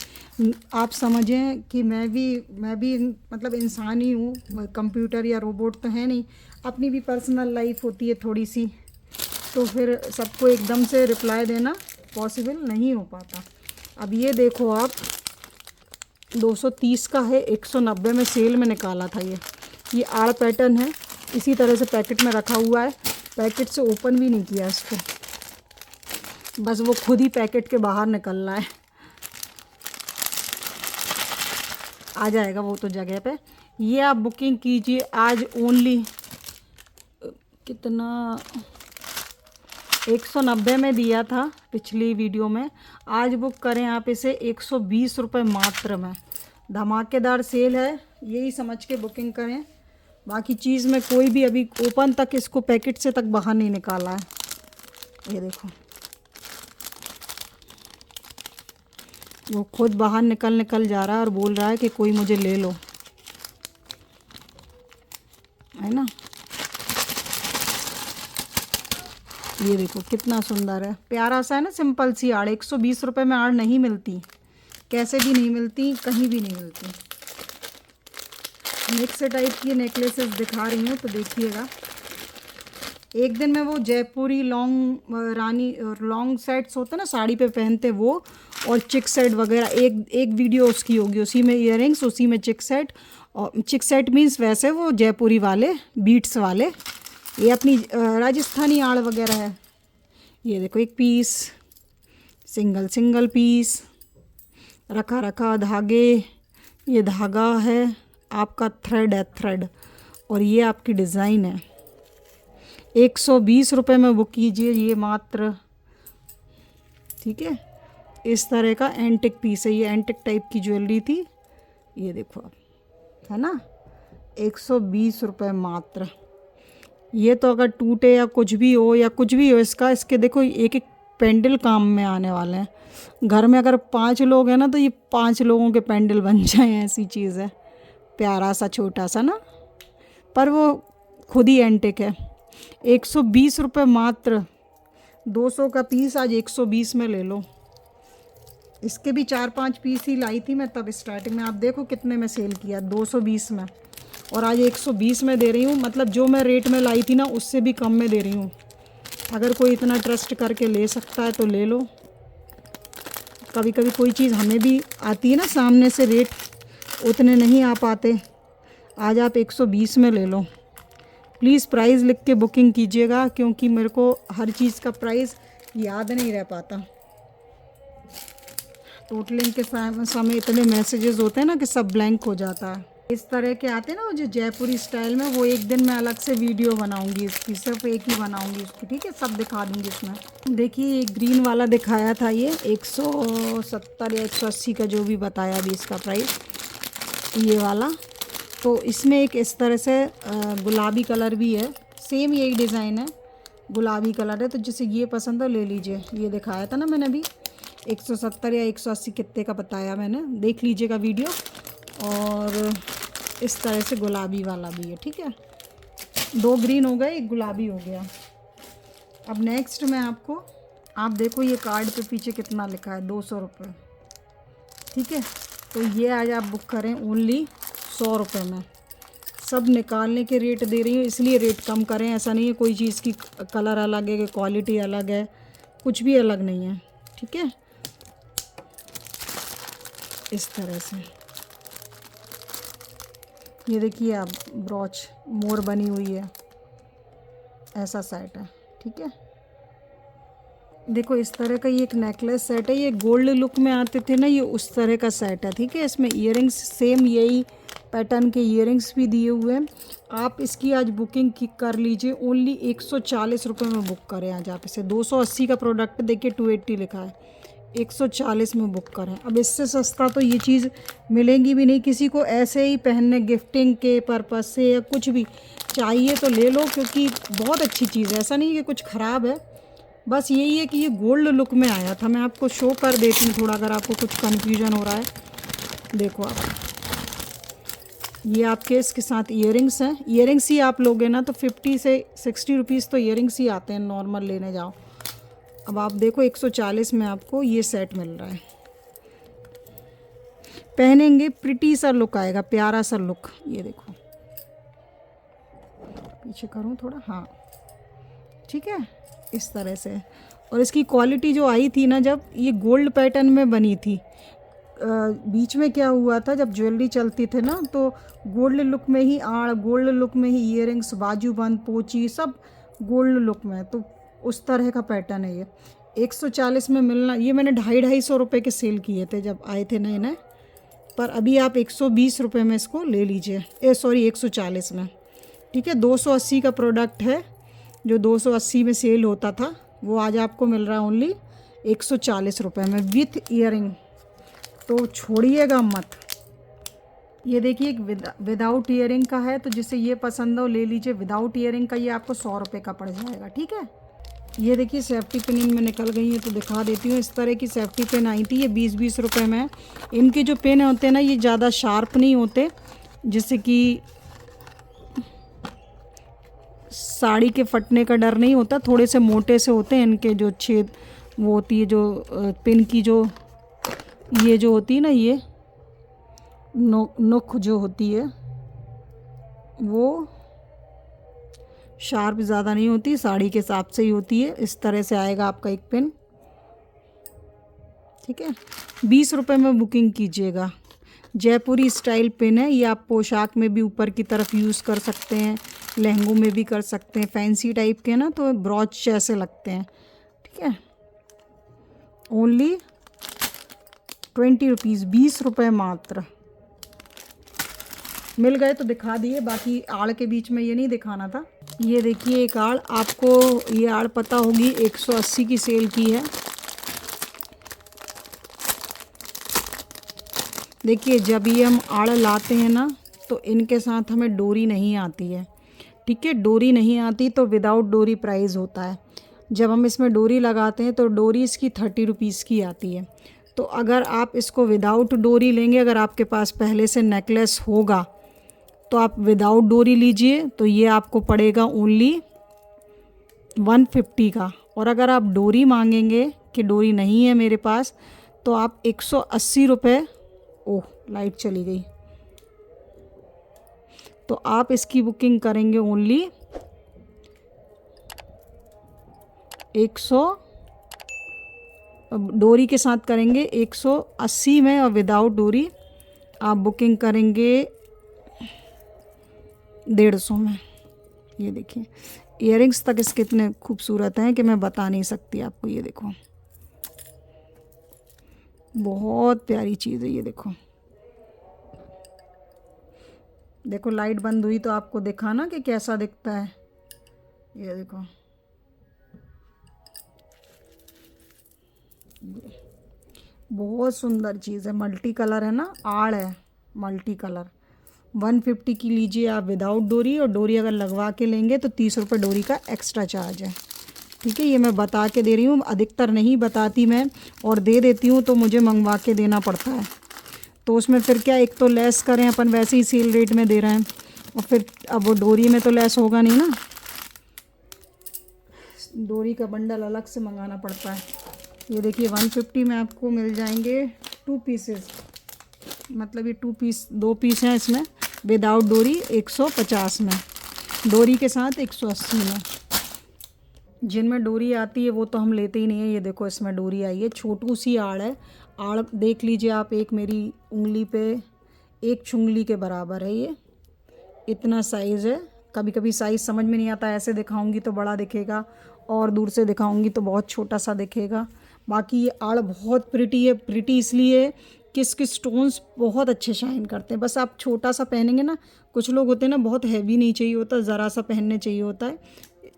आप समझें कि मैं भी मतलब इंसान ही हूँ, कंप्यूटर या रोबोट तो है नहीं, अपनी भी पर्सनल लाइफ होती है थोड़ी सी, तो फिर सबको एकदम से रिप्लाई देना पॉसिबल नहीं हो पाता। अब ये देखो आप 230 का है, 190 में सेल में निकाला था। ये आड़ पैटर्न है, इसी तरह से पैकेट में रखा हुआ है, पैकेट से ओपन भी नहीं किया इसको, बस वो खुद ही पैकेट के बाहर निकल रहा है। आ जाएगा वो तो जगह पे। ये आप बुकिंग कीजिए आज ओनली कितना, 190 में दिया था पिछली वीडियो में, आज बुक करें आप इसे 120 रुपये मात्र में। धमाकेदार सेल है, यही समझ के बुकिंग करें। बाकी चीज़ में कोई भी अभी ओपन तक इसको पैकेट से तक बाहर नहीं निकाला है। ये देखो वो खुद बाहर निकल जा रहा है और बोल रहा है कि कोई मुझे ले लो, है ना। ये देखो कितना सुंदर है, प्यारा सा है ना, सिंपल सी आड़। 120 रुपये में आड़ नहीं मिलती, कैसे भी नहीं मिलती, कहीं भी नहीं मिलती। मिक्स टाइप की नेकलेसेस दिखा रही हूँ, तो देखिएगा। एक दिन में वो जयपुरी लॉन्ग सेट्स होते हैं ना, साड़ी पे पहनते वो, और चिक सेट वगैरह, एक वीडियो उसकी होगी, उसी में इयररिंग्स, उसी में चिक सेट। और चिक सेट मीन्स वैसे वो जयपुरी वाले बीट्स वाले, ये अपनी राजस्थानी आड़ वगैरह है। ये देखो एक पीस, सिंगल पीस, रखा धागे, ये धागा है आपका, थ्रेड है थ्रेड, और ये आपकी डिज़ाइन है। 120 रुपये में बुक कीजिए ये मात्र, ठीक है। इस तरह का एंटिक पीस है, ये एंटिक टाइप की ज्वेलरी थी। ये देखो आप, है ना, 120 रुपये मात्र। ये तो अगर टूटे या कुछ भी हो इसके देखो एक पेंडल काम में आने वाले हैं। घर में अगर 5 लोग हैं ना, तो ये 5 लोगों के पेंडल बन जाए, ऐसी चीज़ है। प्यारा सा छोटा सा ना, पर वो खुद ही एंटिक है। 120 रुपये मात्र, 200 का पीस आज 120 में ले लो। इसके भी 4-5 पीस ही लाई थी मैं तब स्टार्टिंग में। आप देखो कितने में सेल किया, 220 में, और आज 120 में दे रही हूँ। मतलब जो मैं रेट में लाई थी ना, उससे भी कम में दे रही हूँ। अगर कोई इतना ट्रस्ट करके ले सकता है तो ले लो। कभी कभी कोई चीज़ हमें भी आती है ना सामने से, रेट उतने नहीं आ पाते। आज आप 120 में ले लो। प्लीज़ प्राइस लिख के बुकिंग कीजिएगा, क्योंकि मेरे को हर चीज़ का प्राइस याद नहीं रह पाता। टोटलिंग के समय इतने मैसेजेस होते हैं ना कि सब ब्लैंक हो जाता है। इस तरह के आते हैं ना वो जो जयपुरी स्टाइल में, वो एक दिन मैं अलग से वीडियो बनाऊंगी इसकी, सिर्फ एक ही बनाऊंगी इसकी, ठीक है, सब दिखा दूंगी इसमें। देखिए ये ग्रीन वाला दिखाया था, ये 170 या 180 का जो भी बताया अभी इसका प्राइस, ये वाला। तो इसमें एक इस तरह से गुलाबी कलर भी है, सेम यही डिज़ाइन है, गुलाबी कलर है। तो जिसे ये पसंद हो ले लीजिए। ये दिखाया था ना मैंने अभी 170 या 180 कितने का बताया मैंने, देख लीजिएगा वीडियो। और इस तरह से गुलाबी वाला भी है, ठीक है। 2 ग्रीन हो गए, 1 गुलाबी हो गया। अब नेक्स्ट मैं आपको, आप देखो ये कार्ड पे पीछे कितना लिखा है, 200 रुपये, ठीक है। तो ये आज आप बुक करें ओनली 100 रुपये में। सब निकालने के रेट दे रही हूँ, इसलिए रेट कम करें। ऐसा नहीं है कोई चीज़ की कलर अलग है, क्वालिटी अलग है, कुछ भी अलग नहीं है, ठीक है। इस तरह से ये देखिए आप, ब्रॉच मोर बनी हुई है, ऐसा सेट है, ठीक है। देखो इस तरह का ये एक नेकलेस सेट है, ये गोल्ड लुक में आते थे ना, ये उस तरह का सेट है, ठीक है। इसमें ईयरिंग्स सेम यही पैटर्न के ईयरिंग्स भी दिए हुए हैं। आप इसकी आज बुकिंग कर लीजिए, ओनली 140 रुपये में बुक करें आज आप इसे। 280 का प्रोडक्ट देखिए 280 लिखा है, 140 में बुक करें। अब इससे सस्ता तो ये चीज़ मिलेंगी भी नहीं किसी को। ऐसे ही पहनने गिफ्टिंग के पर्पज़ से या कुछ भी चाहिए तो ले लो, क्योंकि बहुत अच्छी चीज़ है, ऐसा नहीं कि कुछ ख़राब है। बस यही है कि ये गोल्ड लुक में आया था। मैं आपको शो कर देती हूँ थोड़ा, अगर आपको कुछ कन्फ्यूजन हो रहा है। देखो आप, ये आपके इसके साथ ईयरिंग्स हैं। ईयरिंग्स ही आप लोगे ना तो 50 से 60 रुपीज़ तो ईयरिंग्स ही आते हैं नॉर्मल लेने जाओ। अब आप देखो 140 में आपको ये सेट मिल रहा है। पहनेंगे प्रिटी सा लुक आएगा, प्यारा सा लुक। ये देखो, पीछे करूँ थोड़ा, हाँ ठीक है, इस तरह से। और इसकी क्वालिटी जो आई थी ना, जब ये गोल्ड पैटर्न में बनी थी, बीच में क्या हुआ था जब ज्वेलरी चलती थे ना, तो गोल्ड लुक में ही आड़, गोल्ड लुक में ही ईयरिंग्स, बाजूबंद, पोची, सब गोल्ड लुक में। तो उस तरह का पैटर्न है ये। 140 में मिलना, ये मैंने 250 रुपये के सेल किए थे जब आए थे नए नए, पर अभी आप 120 रुपये में इसको ले लीजिए। सॉरी 140 में, ठीक है। 280 का प्रोडक्ट है, जो 280 में सेल होता था, वो आज आपको मिल रहा है ओनली 140 रुपये में विथ ईयरिंग। तो छोड़िएगा मत। ये देखिए एक विदाउट ईयरिंग का है, तो जिसे ये पसंद हो ले लीजिए। विदाउट ईयरिंग का ये आपको 100 रुपये का पड़ जाएगा, ठीक है। ये देखिए सेफ्टी पिन इनमें निकल गई है, तो दिखा देती हूँ। इस तरह की सेफ्टी पिन आई थी, ये 20-20 रुपये में है। इनके जो पिन होते हैं ना, ये ज़्यादा शार्प नहीं होते, जिससे कि साड़ी के फटने का डर नहीं होता। थोड़े से मोटे से होते हैं इनके जो छेद, वो होती है जो पिन की जो ये जो होती है ना, ये नोक जो होती है वो शार्प ज़्यादा नहीं होती, साड़ी के हिसाब से ही होती है। इस तरह से आएगा आपका एक पिन, ठीक है। 20 रुपये में बुकिंग कीजिएगा। जयपुरी स्टाइल पिन है ये, आप पोशाक में भी ऊपर की तरफ यूज़ कर सकते हैं, लहंगों में भी कर सकते हैं। फैंसी टाइप के ना तो ब्रॉच जैसे लगते हैं, ठीक है। ओनली 20 रुपीज़, 20 रुपये मात्र। मिल गए तो दिखा दिए, बाकी आड़ के बीच में ये नहीं दिखाना था। ये देखिए एक आड़, आपको ये आड़ पता होगी 180 की सेल की है। देखिए जब ये हम आड़ लाते हैं ना, तो इनके साथ हमें डोरी नहीं आती है, ठीक है। डोरी नहीं आती तो विदाउट डोरी प्राइस होता है। जब हम इसमें डोरी लगाते हैं तो डोरी इसकी 30 रुपीज़ की आती है। तो अगर आप इसको विदाउट डोरी लेंगे, अगर आपके पास पहले से नेकलेस होगा तो आप विदाउट डोरी लीजिए, तो ये आपको पड़ेगा ओनली 150 का। और अगर आप डोरी मांगेंगे कि डोरी नहीं है मेरे पास, तो आप 180 रुपये, ओह लाइट चली गई, तो आप इसकी बुकिंग करेंगे ओनली 100, डोरी के साथ करेंगे 180 में, और विदाउट डोरी आप बुकिंग करेंगे 150 में। ये देखिए इयरिंग्स तक इसके इतने खूबसूरत हैं कि मैं बता नहीं सकती आपको। ये देखो बहुत प्यारी चीज़ है, ये देखो देखो लाइट बंद हुई तो आपको दिखा ना कि कैसा दिखता है। ये देखो, बहुत सुंदर चीज़ है, मल्टी कलर है ना, आड़ है मल्टी कलर। 150 की लीजिए आप विदाउट डोरी, और डोरी अगर लगवा के लेंगे तो 30 रुपये डोरी का एक्स्ट्रा चार्ज है। ठीक है, ये मैं बता के दे रही हूँ, अधिकतर नहीं बताती मैं, और दे देती हूँ तो मुझे मंगवा के देना पड़ता है। तो उसमें फिर क्या, एक तो लेस करें अपन, वैसे ही सेल रेट में दे रहे हैं, और फिर अब वो डोरी में तो लेस होगा नहीं ना, डोरी का बंडल अलग से मंगाना पड़ता है। ये देखिए 150 में आपको मिल जाएंगे 2 पीसेस, मतलब ये 2 पीस हैं इसमें विदाउट डोरी 150 में, डोरी के साथ 180 में। जिनमें डोरी आती है वो तो हम लेते ही नहीं है। ये देखो इसमें डोरी आई है, छोटू सी आड़ है, आड़ देख लीजिए आप, एक मेरी उंगली पे, एक चुंगली के बराबर है, ये इतना साइज़ है। कभी कभी साइज़ समझ में नहीं आता, ऐसे दिखाऊंगी तो बड़ा दिखेगा और दूर से दिखाऊंगी तो बहुत छोटा सा दिखेगा। बाकी ये आड़ बहुत प्रिटी है, प्रिटी इसलिए कि इसके स्टोन्स बहुत अच्छे शाइन करते हैं। बस आप छोटा सा पहनेंगे ना, कुछ लोग होते हैं ना बहुत हैवी नहीं चाहिए होता, ज़रा सा पहनने चाहिए होता है,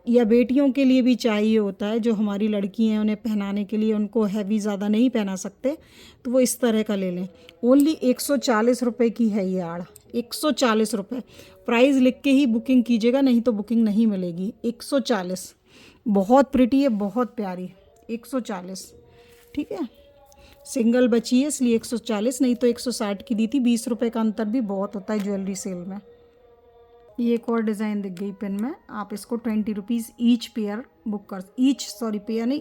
या बेटियों के लिए भी चाहिए होता है, जो हमारी लड़की हैं उन्हें पहनाने के लिए, उनको हैवी ज़्यादा नहीं पहना सकते, तो वो इस तरह का ले लें। ओनली 140 रुपये की है ये आड़, 140 रुपये। प्राइस लिख के ही बुकिंग कीजिएगा, नहीं तो बुकिंग नहीं मिलेगी। 140, बहुत प्रिटी है, बहुत प्यारी, 140। ठीक है, सिंगल बची है इसलिए 140, नहीं तो 160 की दी थी। 20 रुपये का अंतर भी बहुत होता है ज्वेलरी सेल में। ये एक और डिज़ाइन दिख गई पेन में, आप इसको 20 रुपीज़ ईच पेयर बुक कर, पेयर नहीं,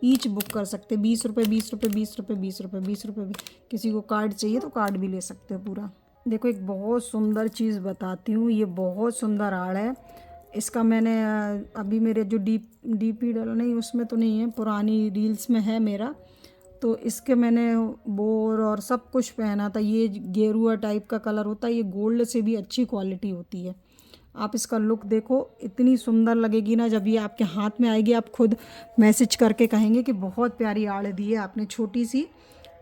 ईच बुक कर सकते। 20 रुपये, 20 रुपये, 20 रुपये, 20 रुपये, 20 रुपये भी। किसी को कार्ड चाहिए तो कार्ड भी ले सकते हो पूरा। देखो एक बहुत सुंदर चीज़ बताती हूँ, ये बहुत सुंदर आड़ है। इसका मैंने अभी मेरे जो डीपी डाला नहीं, उसमें तो नहीं है, पुरानी रील्स में है मेरा, तो इसके मैंने बोर और सब कुछ पहना था। ये गेरुआ टाइप का कलर होता है, ये गोल्ड से भी अच्छी क्वालिटी होती है। आप इसका लुक देखो, इतनी सुंदर लगेगी ना, जब ये आपके हाथ में आएगी आप खुद मैसेज करके कहेंगे कि बहुत प्यारी आड़ दी है आपने, छोटी सी।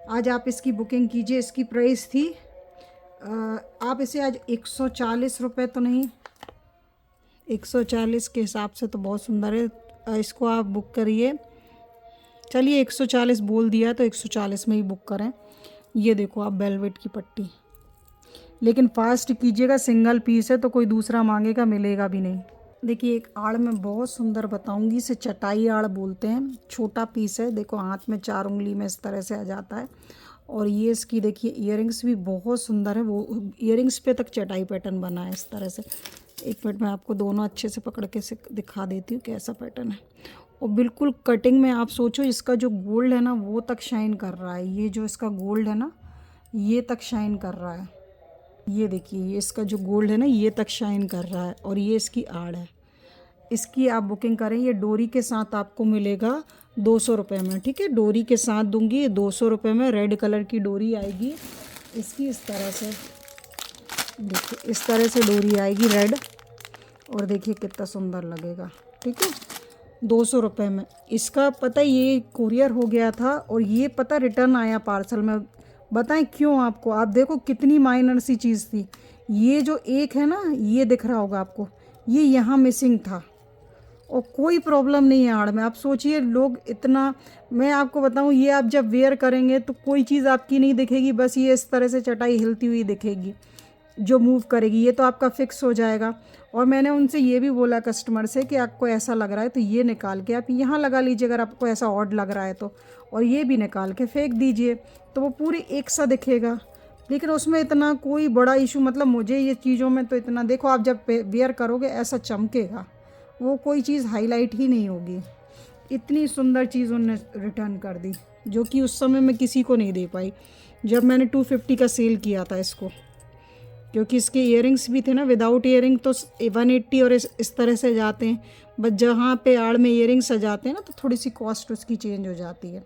आज आप इसकी बुकिंग कीजिए। इसकी प्राइस थी आप इसे आज 140 रुपये तो नहीं, 140 के हिसाब से तो बहुत सुंदर है। इसको आप बुक करिए, चलिए 140 बोल दिया तो 140 में ही बुक करें। ये देखो आप, वेलवेट की पट्टी, लेकिन फास्ट कीजिएगा, सिंगल पीस है तो कोई दूसरा मांगेगा, मिलेगा भी नहीं। देखिए एक आड़ में बहुत सुंदर बताऊंगी, इसे चटाई आड़ बोलते हैं, छोटा पीस है। देखो हाथ में 4 उंगली में इस तरह से आ जाता है। और ये इसकी देखिए इयररिंग्स भी बहुत सुंदर है, वो इयररिंग्स पे तक चटाई पैटर्न बना है इस तरह से। एक मिनट में आपको दोनों अच्छे से पकड़ के से दिखा देती हूँ कैसा पैटर्न है। और बिल्कुल कटिंग में आप सोचो, इसका जो गोल्ड है ना वो तक शाइन कर रहा है, ये जो इसका गोल्ड है ना ये तक शाइन कर रहा है। ये देखिए, ये इसका जो गोल्ड है ना ये तक शाइन कर रहा है, और ये इसकी आड़ है। इसकी आप बुकिंग करें, ये डोरी के साथ आपको मिलेगा 200 रुपये में। ठीक है, डोरी के साथ दूंगी, ये 200 रुपये में रेड कलर की डोरी आएगी इसकी, इस तरह से देखिए, इस तरह से डोरी आएगी रेड, और देखिए कितना सुंदर लगेगा। ठीक है, 200 रुपये में। इसका पता ये कुरियर हो गया था, और ये पता रिटर्न आया पार्सल में। बताएं क्यों आपको, आप देखो कितनी माइनर सी चीज़ थी। ये जो एक है ना, ये दिख रहा होगा आपको, ये यहाँ मिसिंग था, और कोई प्रॉब्लम नहीं है आड़ में। आप सोचिए लोग इतना, मैं आपको बताऊं, ये आप जब वेयर करेंगे तो कोई चीज़ आपकी नहीं दिखेगी, बस ये इस तरह से चटाई हिलती हुई दिखेगी जो मूव करेगी, ये तो आपका फिक्स हो जाएगा। और मैंने उनसे ये भी बोला कस्टमर से कि आपको ऐसा लग रहा है तो ये निकाल के आप यहाँ लगा लीजिए, अगर आपको ऐसा ऑड लग रहा है तो, और ये भी निकाल के फेंक दीजिए, तो वो पूरी एक सा दिखेगा। लेकिन उसमें इतना कोई बड़ा इशू, मतलब मुझे ये चीज़ों में तो इतना, देखो आप जब वेयर करोगे ऐसा चमकेगा, वो कोई चीज़ हाईलाइट ही नहीं होगी। इतनी सुंदर चीज़ उन्होंने रिटर्न कर दी, जो कि उस समय मैं किसी को नहीं दे पाई जब मैंने 250 का सेल किया था इसको, क्योंकि इसके इयररिंग्स भी थे ना, विदाउट इयररिंग तो 180 और इस तरह से जाते हैं, बस जहाँ पे आड़ में इयररिंग्स सजाते हैं ना तो थोड़ी सी कॉस्ट उसकी चेंज हो जाती है।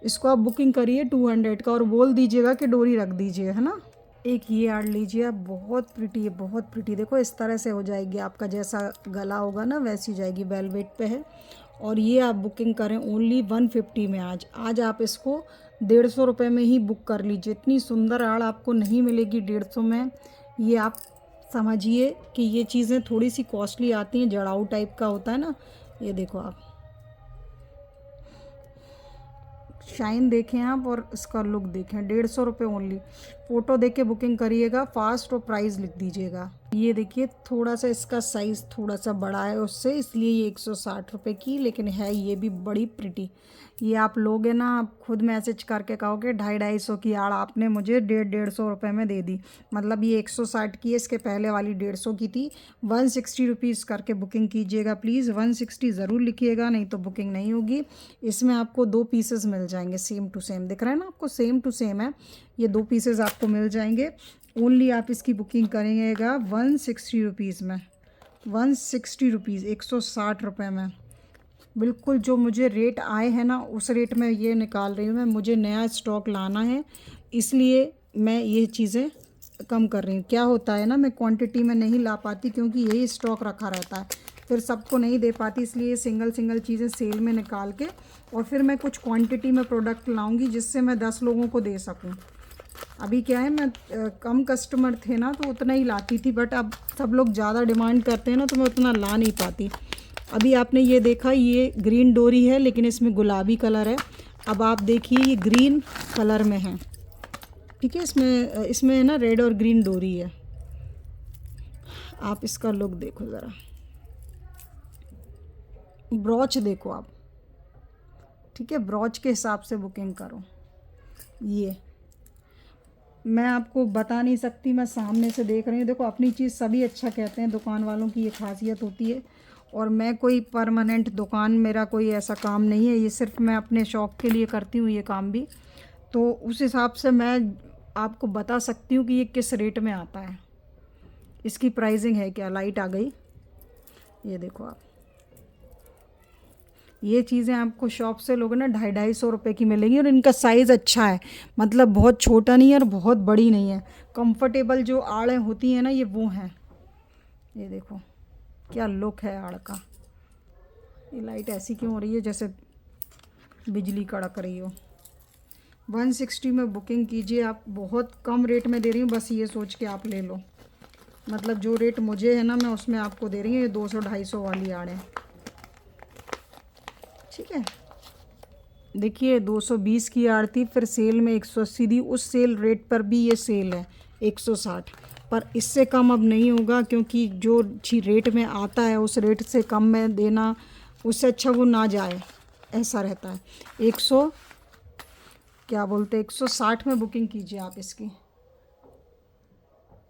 इसको आप बुकिंग करिए 200 का, और बोल दीजिएगा कि डोरी रख दीजिए, है ना। एक ये आड़ लीजिए आप, बहुत प्रिटी है, बहुत प्रिटी। देखो इस तरह से हो जाएगी, आपका जैसा गला होगा ना वैसी हो जाएगी, वेलवेट पे है। और ये आप बुकिंग करें ओनली 150 में। आज आप इसको 150 रुपये में ही बुक कर लीजिए। इतनी सुंदर आड़ आपको नहीं मिलेगी 150 में। ये आप समझिए कि ये चीज़ें थोड़ी सी कॉस्टली आती हैं, जड़ाऊ टाइप का होता है ना। ये देखो आप शाइन देखें आप और इसका लुक देखें। 150 रुपये ओनली। फ़ोटो देख के बुकिंग करिएगा फास्ट और प्राइस लिख दीजिएगा। ये देखिए थोड़ा सा इसका साइज़ थोड़ा सा बड़ा है उससे, इसलिए ये 160 रुपये की, लेकिन है ये भी बड़ी प्रिटी। ये आप लोगे ना, आप खुद मैसेज करके कहोगे 250-250 की आड़ आपने मुझे 150-150 रुपये में दे दी। मतलब ये 160 की है, इसके पहले वाली 150 की थी। 160 रुपीज़ करके बुकिंग कीजिएगा प्लीज़। 160 ज़रूर लिखिएगा, नहीं तो बुकिंग नहीं होगी। इसमें आपको 2 पीसेस मिल जाएंगे सेम टू सेम, दिख रहा है ना आपको, सेम टू सेम है। ये 2 पीसेस आपको मिल जाएंगे। ओनली आप इसकी बुकिंग करेंगे 160 रुपीज़ में। 160 रुपीज़, 160 रुपये में। बिल्कुल जो मुझे रेट आए हैं ना उस रेट में ये निकाल रही हूँ मैं। मुझे नया स्टॉक लाना है, इसलिए मैं ये चीज़ें कम कर रही हूँ। क्या होता है ना, मैं क्वांटिटी में नहीं ला पाती क्योंकि यही स्टॉक रखा रहता है, फिर सबको नहीं दे पाती, इसलिए सिंगल सिंगल चीज़ें सेल में निकाल के और फिर मैं कुछ क्वांटिटी में प्रोडक्ट लाऊंगी जिससे मैं 10 लोगों को दे सकूं। अभी क्या है, मैं कम कस्टमर थे ना तो उतना ही लाती थी, बट अब सब लोग ज़्यादा डिमांड करते हैं ना तो मैं उतना ला नहीं पाती। अभी आपने ये देखा, ये ग्रीन डोरी है लेकिन इसमें गुलाबी कलर है। अब आप देखिए ये ग्रीन कलर में है, ठीक है। इसमें है ना रेड और ग्रीन डोरी है। आप इसका लुक देखो ज़रा, ब्रॉच देखो आप, ठीक है। ब्रॉच के हिसाब से बुकिंग करो। ये मैं आपको बता नहीं सकती, मैं सामने से देख रही हूँ। देखो अपनी चीज़ सभी अच्छा कहते हैं, दुकान वालों की ये खासियत होती है। और मैं कोई परमानेंट दुकान, मेरा कोई ऐसा काम नहीं है, ये सिर्फ मैं अपने शौक़ के लिए करती हूँ ये काम भी। तो उस हिसाब से मैं आपको बता सकती हूँ कि ये किस रेट में आता है, इसकी प्राइसिंग है क्या। लाइट आ गई, ये देखो आप, ये चीज़ें आपको शॉप से लोगे ना 250-250 रुपये की मिलेंगी। और इनका साइज़ अच्छा है, मतलब बहुत छोटा नहीं है और बहुत बड़ी नहीं है। कंफर्टेबल जो आड़ें होती हैं ना, ये वो हैं। ये देखो क्या लुक है आड़ का। ये लाइट ऐसी क्यों हो रही है जैसे बिजली कड़क रही हो। 160 में बुकिंग कीजिए आप, बहुत कम रेट में दे रही हूँ, बस ये सोच के आप ले लो। मतलब जो रेट मुझे है ना मैं उसमें आपको दे रही हूँ। ये 200-250 वाली आड़ें, ठीक है। देखिए 220 की आड़ थी, फिर सेल में 180 दी। उस सेल रेट पर भी ये सेल है 160, पर इससे कम अब नहीं होगा क्योंकि जो रेट में आता है उस रेट से कम में देना, उससे अच्छा वो ना जाए, ऐसा रहता है। 160 में बुकिंग कीजिए आप इसकी,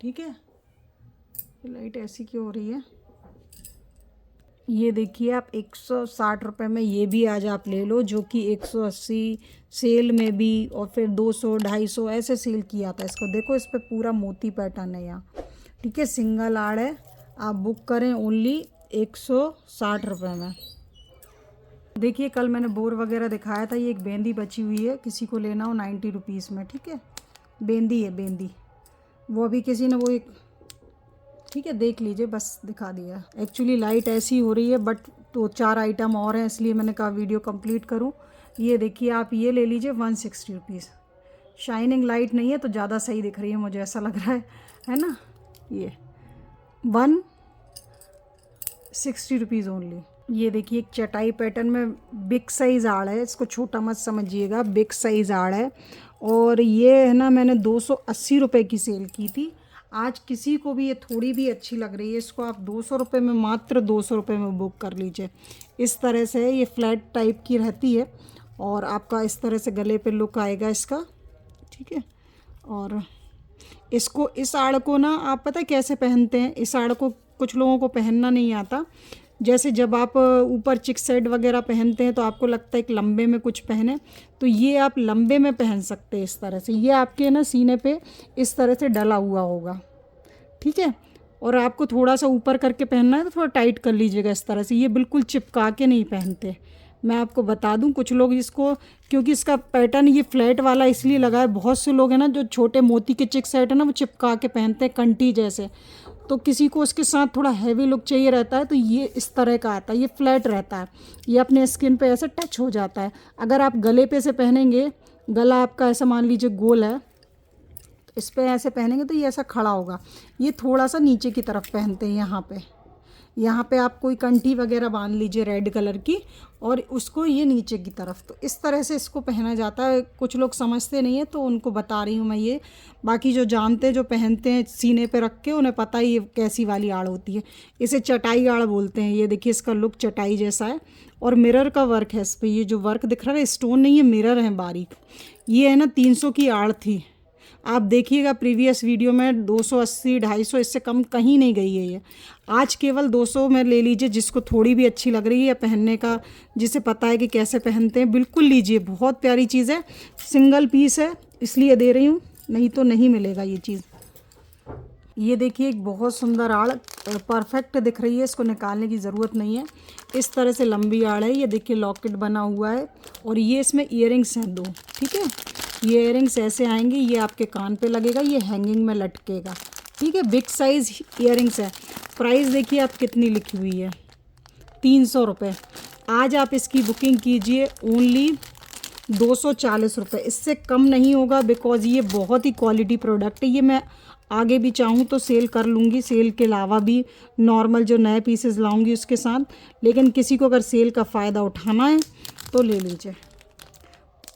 ठीक है। लाइट ऐसी क्यों हो रही है। ये देखिए आप 160 रुपये में ये भी आज आप ले लो, जो कि 180 सेल में भी, और फिर 200-250 ऐसे सेल किया था इसको। देखो इस पर पूरा मोती पैटर्न है यहाँ, ठीक है। सिंगल आड़ है, आप बुक करें ओनली 160 रुपये में। देखिए कल मैंने बोर वगैरह दिखाया था, ये एक बेंदी बची हुई है, किसी को लेना हो 90 रुपीज़ में, ठीक है। बेंदी है, बेंदी, वो अभी किसी ने वो एक, ठीक है, देख लीजिए, बस दिखा दिया। एक्चुअली लाइट ऐसी हो रही है, बट 2-4 आइटम और हैं, इसलिए मैंने कहा वीडियो कंप्लीट करूं। ये देखिए आप ये ले लीजिए 160 रुपीज़। शाइनिंग लाइट नहीं है तो ज़्यादा सही दिख रही है, मुझे ऐसा लग रहा है ना। ये 160 रुपीज़ ओनली। ये देखिए एक चटाई पैटर्न में बिग साइज़ आड़ है, इसको छोटा मत समझिएगा, बिग साइज़ आड़ है। और ये है ना मैंने 280 रुपये की सेल की थी। आज किसी को भी ये थोड़ी भी अच्छी लग रही है, इसको आप 200 रुपये में, मात्र 200 रुपये में बुक कर लीजिए। इस तरह से ये फ्लैट टाइप की रहती है और आपका इस तरह से गले पे लुक आएगा इसका, ठीक है। और इसको, इस आड़ को ना आप पता है कैसे पहनते हैं, इस आड़ को कुछ लोगों को पहनना नहीं आता। जैसे जब आप ऊपर चिक सेट वगैरह पहनते हैं तो आपको लगता है कि लंबे में कुछ पहने, तो ये आप लंबे में पहन सकते हैं इस तरह से। ये आपके ना सीने पे इस तरह से डला हुआ होगा, ठीक है। और आपको थोड़ा सा ऊपर करके पहनना है तो थोड़ा टाइट कर लीजिएगा इस तरह से। ये बिल्कुल चिपका के नहीं पहनते, मैं आपको बता दूं। कुछ लोग इसको, क्योंकि इसका पैटर्न ये फ्लैट वाला इसलिए लगा है, बहुत से लोग हैं ना जो छोटे मोती के चिक सेट है ना वो चिपका के पहनते हैं कंटी जैसे। तो किसी को उसके साथ थोड़ा हैवी लुक चाहिए रहता है तो ये इस तरह का आता है, ये फ्लैट रहता है, ये अपने स्किन पे ऐसे टच हो जाता है। अगर आप गले पे से पहनेंगे, गला आपका ऐसा मान लीजिए गोल है, इस पे ऐसे पहनेंगे तो ये ऐसा खड़ा होगा। ये थोड़ा सा नीचे की तरफ पहनते हैं, यहाँ पे आप कोई कंठी वगैरह बांध लीजिए रेड कलर की, और उसको ये नीचे की तरफ, तो इस तरह से इसको पहना जाता है। कुछ लोग समझते नहीं है तो उनको बता रही हूँ मैं ये। बाकी जो जानते हैं, जो पहनते हैं सीने पे रख के, उन्हें पता ही ये कैसी वाली आड़ होती है। इसे चटाई आड़ बोलते हैं। ये देखिए इसका लुक चटाई जैसा है, और मिरर का वर्क है इस पर। ये जो वर्क दिख रहा है स्टोन नहीं है, मिरर है बारीक। ये है ना 300 की आड़ थी। आप देखिएगा प्रीवियस वीडियो में 280 250, इससे कम कहीं नहीं गई है ये। आज केवल 200 में ले लीजिए, जिसको थोड़ी भी अच्छी लग रही है पहनने का, जिसे पता है कि कैसे पहनते हैं, बिल्कुल लीजिए। बहुत प्यारी चीज़ है, सिंगल पीस है इसलिए दे रही हूँ, नहीं तो नहीं मिलेगा ये चीज़। ये देखिए एक बहुत सुंदर आड़, परफेक्ट दिख रही है, इसको निकालने की ज़रूरत नहीं है। इस तरह से लंबी आड़ है। ये देखिए लॉकेट बना हुआ है, और ये इसमें ईयरिंग्स हैं 2, ठीक है। ये ईयरिंग्स ऐसे आएंगे, ये आपके कान पे लगेगा, ये हैंगिंग में लटकेगा, ठीक है। बिग साइज़ ईयरिंग्स है। प्राइस देखिए आप कितनी लिखी हुई है, 300 रुपये। आज आप इसकी बुकिंग कीजिए ओनली 240 रुपये, इससे कम नहीं होगा, बिकॉज़ ये बहुत ही क्वालिटी प्रोडक्ट है। ये मैं आगे भी चाहूँ तो सेल कर लूँगी, सेल के अलावा भी नॉर्मल जो नए पीसेस लाऊँगी उसके साथ। लेकिन किसी को अगर सेल का फ़ायदा उठाना है तो ले लीजिए।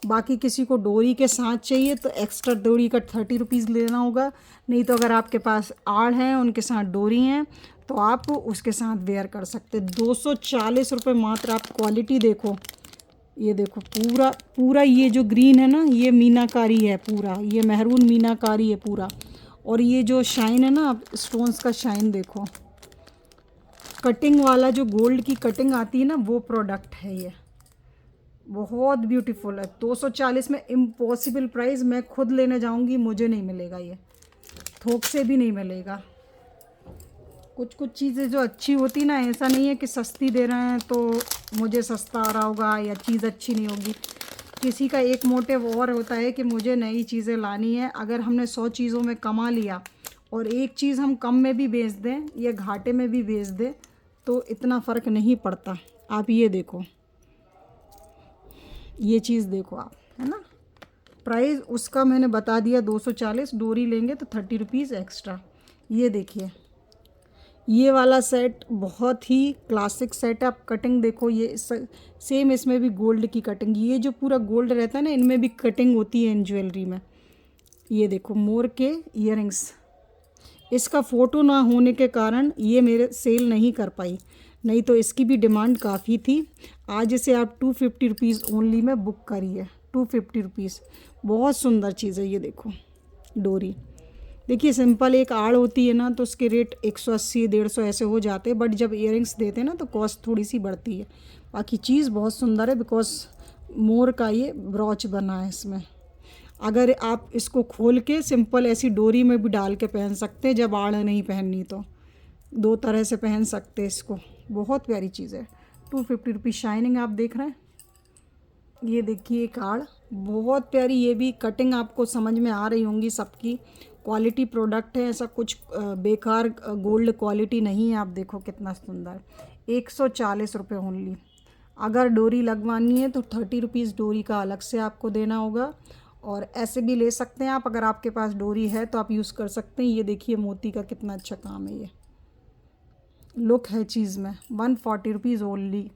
बाकी किसी को डोरी के साथ चाहिए तो एक्स्ट्रा डोरी का 30 रुपीज़ लेना होगा। नहीं तो अगर आपके पास आड़ हैं, उनके साथ डोरी हैं, तो आप उसके साथ वेयर कर सकते। 240 रुपये मात्र। आप क्वालिटी देखो, ये देखो पूरा पूरा ये जो ग्रीन है ना, ये मीनाकारी है पूरा, ये मेहरून मीनाकारी है पूरा। और ये जो शाइन है ना, आप स्टोन्स का शाइन देखो, कटिंग वाला जो गोल्ड की कटिंग आती है ना, वो प्रोडक्ट है ये। बहुत ब्यूटीफुल है। 240 में इम्पॉसिबल प्राइस। मैं खुद लेने जाऊंगी, मुझे नहीं मिलेगा ये, थोक से भी नहीं मिलेगा। कुछ कुछ चीज़ें जो अच्छी होती ना, ऐसा नहीं है कि सस्ती दे रहे हैं तो मुझे सस्ता आ रहा होगा या चीज़ अच्छी नहीं होगी। किसी का एक मोटिव और होता है कि मुझे नई चीज़ें लानी है। अगर हमने 100 चीज़ों में कमा लिया और एक चीज़ हम कम में भी बेच दें या घाटे में भी बेच दें तो इतना फ़र्क नहीं पड़ता। आप ये देखो, ये चीज़ देखो आप, है ना। प्राइस उसका मैंने बता दिया 240, डोरी लेंगे तो 30 रुपीज़ एक्स्ट्रा। ये देखिए ये वाला सेट बहुत ही क्लासिक सेट है। आप कटिंग देखो, ये सेम इसमें भी गोल्ड की कटिंग, ये जो पूरा गोल्ड रहता है ना, इनमें भी कटिंग होती है इन ज्वेलरी में। ये देखो मोर के ईयरिंग्स। इसका फ़ोटो ना होने के कारण ये मेरे सेल नहीं कर पाई, नहीं तो इसकी भी डिमांड काफ़ी थी। आज इसे आप 250 रुपीज़ ओनली में बुक करिए, 250 रुपीज़। बहुत सुंदर चीज़ है। ये देखो डोरी, देखिए सिंपल एक आड़ होती है ना तो उसके रेट 180 150 ऐसे हो जाते हैं, बट जब इयरिंग्स देते हैं ना तो कॉस्ट थोड़ी सी बढ़ती है। बाकी चीज़ बहुत सुंदर है, बिकॉज मोर का ये ब्रॉच बना है इसमें। अगर आप इसको खोल के सिंपल ऐसी डोरी में भी डाल के पहन सकते हैं, जब आड़ नहीं पहननी तो 2 तरह से पहन सकते हैं इसको। बहुत प्यारी चीज़ है। 250 रुपीज़। शाइनिंग आप देख रहे हैं, ये देखिए कार्ड बहुत प्यारी। ये भी कटिंग आपको समझ में आ रही होंगी सबकी। क्वालिटी प्रोडक्ट है, ऐसा कुछ बेकार गोल्ड क्वालिटी नहीं है। आप देखो कितना सुंदर, 140 रुपये ओनली। अगर डोरी लगवानी है तो 30 रुपीज़ डोरी का अलग से आपको देना होगा, और ऐसे भी ले सकते हैं आप। अगर आपके पास डोरी है तो आप यूज़ कर सकते हैं। ये देखिए मोती का कितना अच्छा काम है, ये लुक है चीज़ में। 140 रुपीज़ ओनली।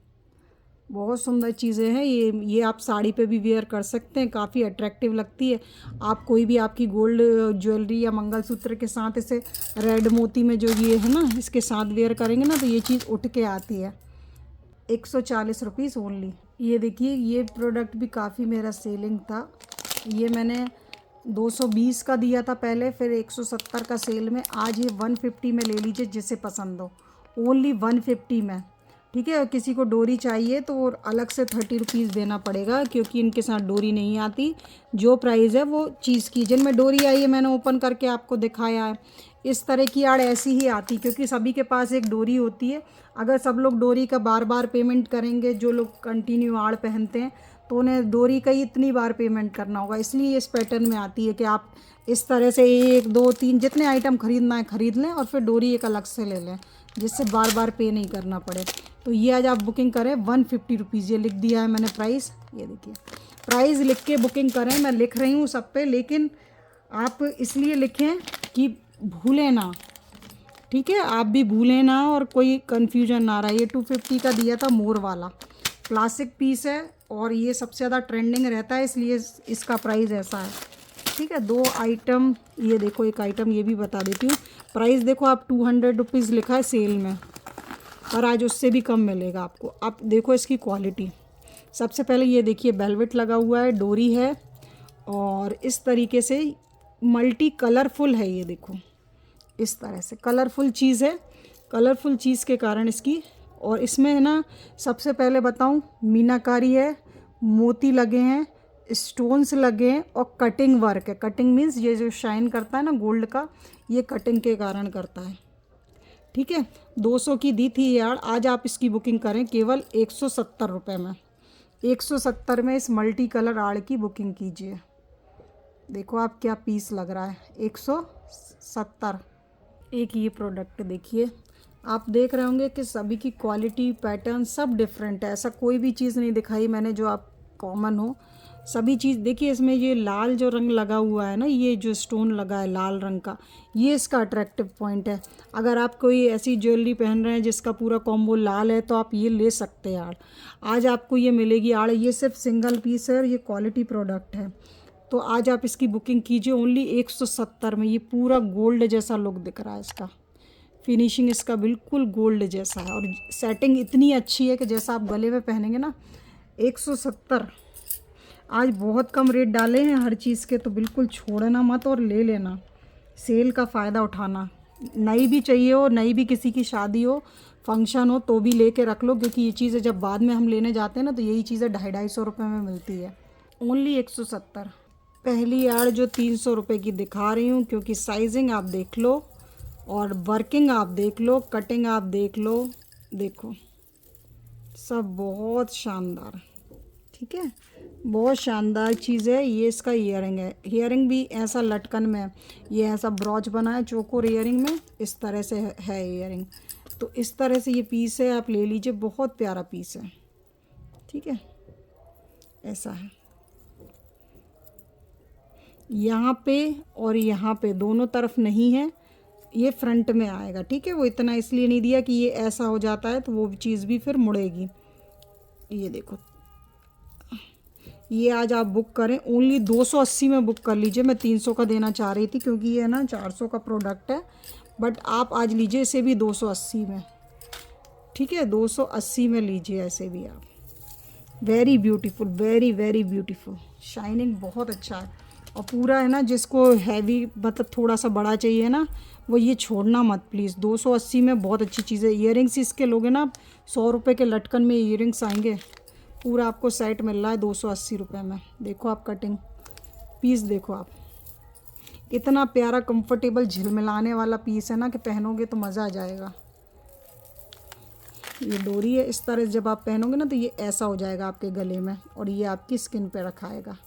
बहुत सुंदर चीज़ें हैं ये आप साड़ी पे भी वेयर कर सकते हैं, काफ़ी अट्रैक्टिव लगती है। आप कोई भी आपकी गोल्ड ज्वेलरी या मंगलसूत्र के साथ इसे रेड मोती में जो ये है ना, इसके साथ वेयर करेंगे ना तो ये चीज़ उठ के आती है। 140 रुपीज़ ओनली। ये देखिए ये प्रोडक्ट भी काफ़ी मेरा सेलिंग था। ये मैंने 220 का दिया था पहले, फिर 170 का सेल में। आज ये 150 में ले लीजिए जिसे पसंद हो, ओनली 150 में, ठीक है। और किसी को डोरी चाहिए तो अलग से 30 रुपीज़ देना पड़ेगा, क्योंकि इनके साथ डोरी नहीं आती। जो प्राइस है वो चीज़ की। जिनमें डोरी आई है मैंने ओपन करके आपको दिखाया है। इस तरह की आड़ ऐसी ही आती, क्योंकि सभी के पास एक डोरी होती है। अगर सब लोग डोरी का बार बार पेमेंट करेंगे, जो लोग कंटिन्यू आड़ पहनते हैं, तो उन्हें डोरी का ही इतनी बार पेमेंट करना होगा। इसलिए इस पैटर्न में आती है कि आप इस तरह से 1 2 3 जितने आइटम ख़रीदना है ख़रीद लें, और फिर डोरी एक अलग से ले लें, जिससे बार बार पे नहीं करना पड़े। तो ये आज आप बुकिंग करें 150 रुपीज़। ये लिख दिया है मैंने प्राइस, ये देखिए प्राइस लिख के बुकिंग करें। मैं लिख रही हूँ सब पे, लेकिन आप इसलिए लिखें कि भूलें ना, ठीक है, आप भी भूलें ना और कोई कन्फ्यूजन ना रहा। ये 250 का दिया था, मोर वाला क्लासिक पीस है और ये सबसे ज़्यादा ट्रेंडिंग रहता है, इसलिए इसका प्राइस ऐसा है, ठीक है। 2 आइटम, ये देखो एक आइटम ये भी बता देती हूँ। प्राइस देखो आप 200 रुपीज़ लिखा है सेल में, और आज उससे भी कम मिलेगा आपको। आप देखो इसकी क्वालिटी। सबसे पहले ये देखिए वेलवेट लगा हुआ है, डोरी है और इस तरीके से मल्टी कलरफुल है। ये देखो इस तरह से कलरफुल चीज़ है, कलरफुल चीज़ के कारण इसकी। और इसमें है ना, सबसे पहले बताऊं, मीनाकारी है, मोती लगे हैं, स्टोन्स लगे हैं और कटिंग वर्क है। कटिंग मीन्स ये जो शाइन करता है ना गोल्ड का, ये कटिंग के कारण करता है, ठीक है। 200 की दी थी यार, आज आप इसकी बुकिंग करें केवल 170 रुपये में। 170 में इस मल्टी कलर आड़ की बुकिंग कीजिए। देखो आप क्या पीस लग रहा है, 170। एक ये प्रोडक्ट देखिए, आप देख रहे होंगे कि सभी की क्वालिटी पैटर्न सब डिफरेंट है। ऐसा कोई भी चीज़ नहीं दिखाई मैंने जो आप कॉमन हो, सभी चीज़ देखिए। इसमें ये लाल जो रंग लगा हुआ है ना, ये जो स्टोन लगा है लाल रंग का, ये इसका अट्रैक्टिव पॉइंट है। अगर आप कोई ऐसी ज्वेलरी पहन रहे हैं जिसका पूरा कॉम्बो लाल है तो आप ये ले सकते हैं आड़। आज आपको ये मिलेगी आड़, ये सिर्फ सिंगल पीस है और ये क्वालिटी प्रोडक्ट है। तो आज आप इसकी बुकिंग कीजिए ओनली 170 में। ये पूरा गोल्ड जैसा लुक दिख रहा है इसका, फिनिशिंग इसका बिल्कुल गोल्ड जैसा है और सेटिंग इतनी अच्छी है कि जैसा आप गले में पहनेंगे ना। 170 आज बहुत कम रेट डाले हैं हर चीज़ के, तो बिल्कुल छोड़ना मत और ले लेना, सेल का फ़ायदा उठाना। नई भी चाहिए हो, नई भी किसी की शादी हो, फंक्शन हो, तो भी लेके रख लो, क्योंकि ये चीज़ें जब बाद में हम लेने जाते हैं ना तो यही चीज़ें 250-250 रुपये में मिलती है। ओनली 170। पहली यार जो 300 रुपये की दिखा रही हूँ, क्योंकि साइजिंग आप देख लो और वर्किंग आप देख लो, कटिंग आप देख लो, देखो सब बहुत शानदार, ठीक है, बहुत शानदार चीज़ है। ये इसका ईयरिंग है, ईयरिंग भी ऐसा लटकन में, ये ऐसा ब्रॉच बना है चोकोर ईयरिंग में, इस तरह से है ईयरिंग। तो इस तरह से ये पीस है, आप ले लीजिए, बहुत प्यारा पीस है, ठीक है। ऐसा है, यहाँ पे और यहाँ पे दोनों तरफ नहीं है, ये फ्रंट में आएगा, ठीक है। वो इतना इसलिए नहीं दिया कि ये ऐसा हो जाता है तो वो चीज़ भी फिर मुड़ेगी। ये देखो, ये आज आप बुक करें ओनली 280 में बुक कर लीजिए। मैं 300 का देना चाह रही थी क्योंकि ये ना 400 का प्रोडक्ट है, बट आप आज लीजिए इसे भी 280 में, ठीक है। 280 में लीजिए ऐसे भी आप। Very beautiful, very very beautiful, shining बहुत अच्छा है। और पूरा है ना, जिसको हैवी मतलब थोड़ा सा बड़ा चाहिए ना, वो ये छोड़ना मत प्लीज़। 280 में बहुत अच्छी चीज़ है। ईयरिंग्स इसके लोगे ना 100 रुपये के लटकन में ईयरिंग्स आएंगे, पूरा आपको सेट मिल रहा है 280 रुपये में। देखो आप कटिंग पीस देखो आप, इतना प्यारा कंफर्टेबल झिलमिलाने वाला पीस है ना कि पहनोगे तो मज़ा आ जाएगा। ये डोरी है, इस तरह जब आप पहनोगे ना तो ये ऐसा हो जाएगा आपके गले में और ये आपकी स्किन पे रखाएगा।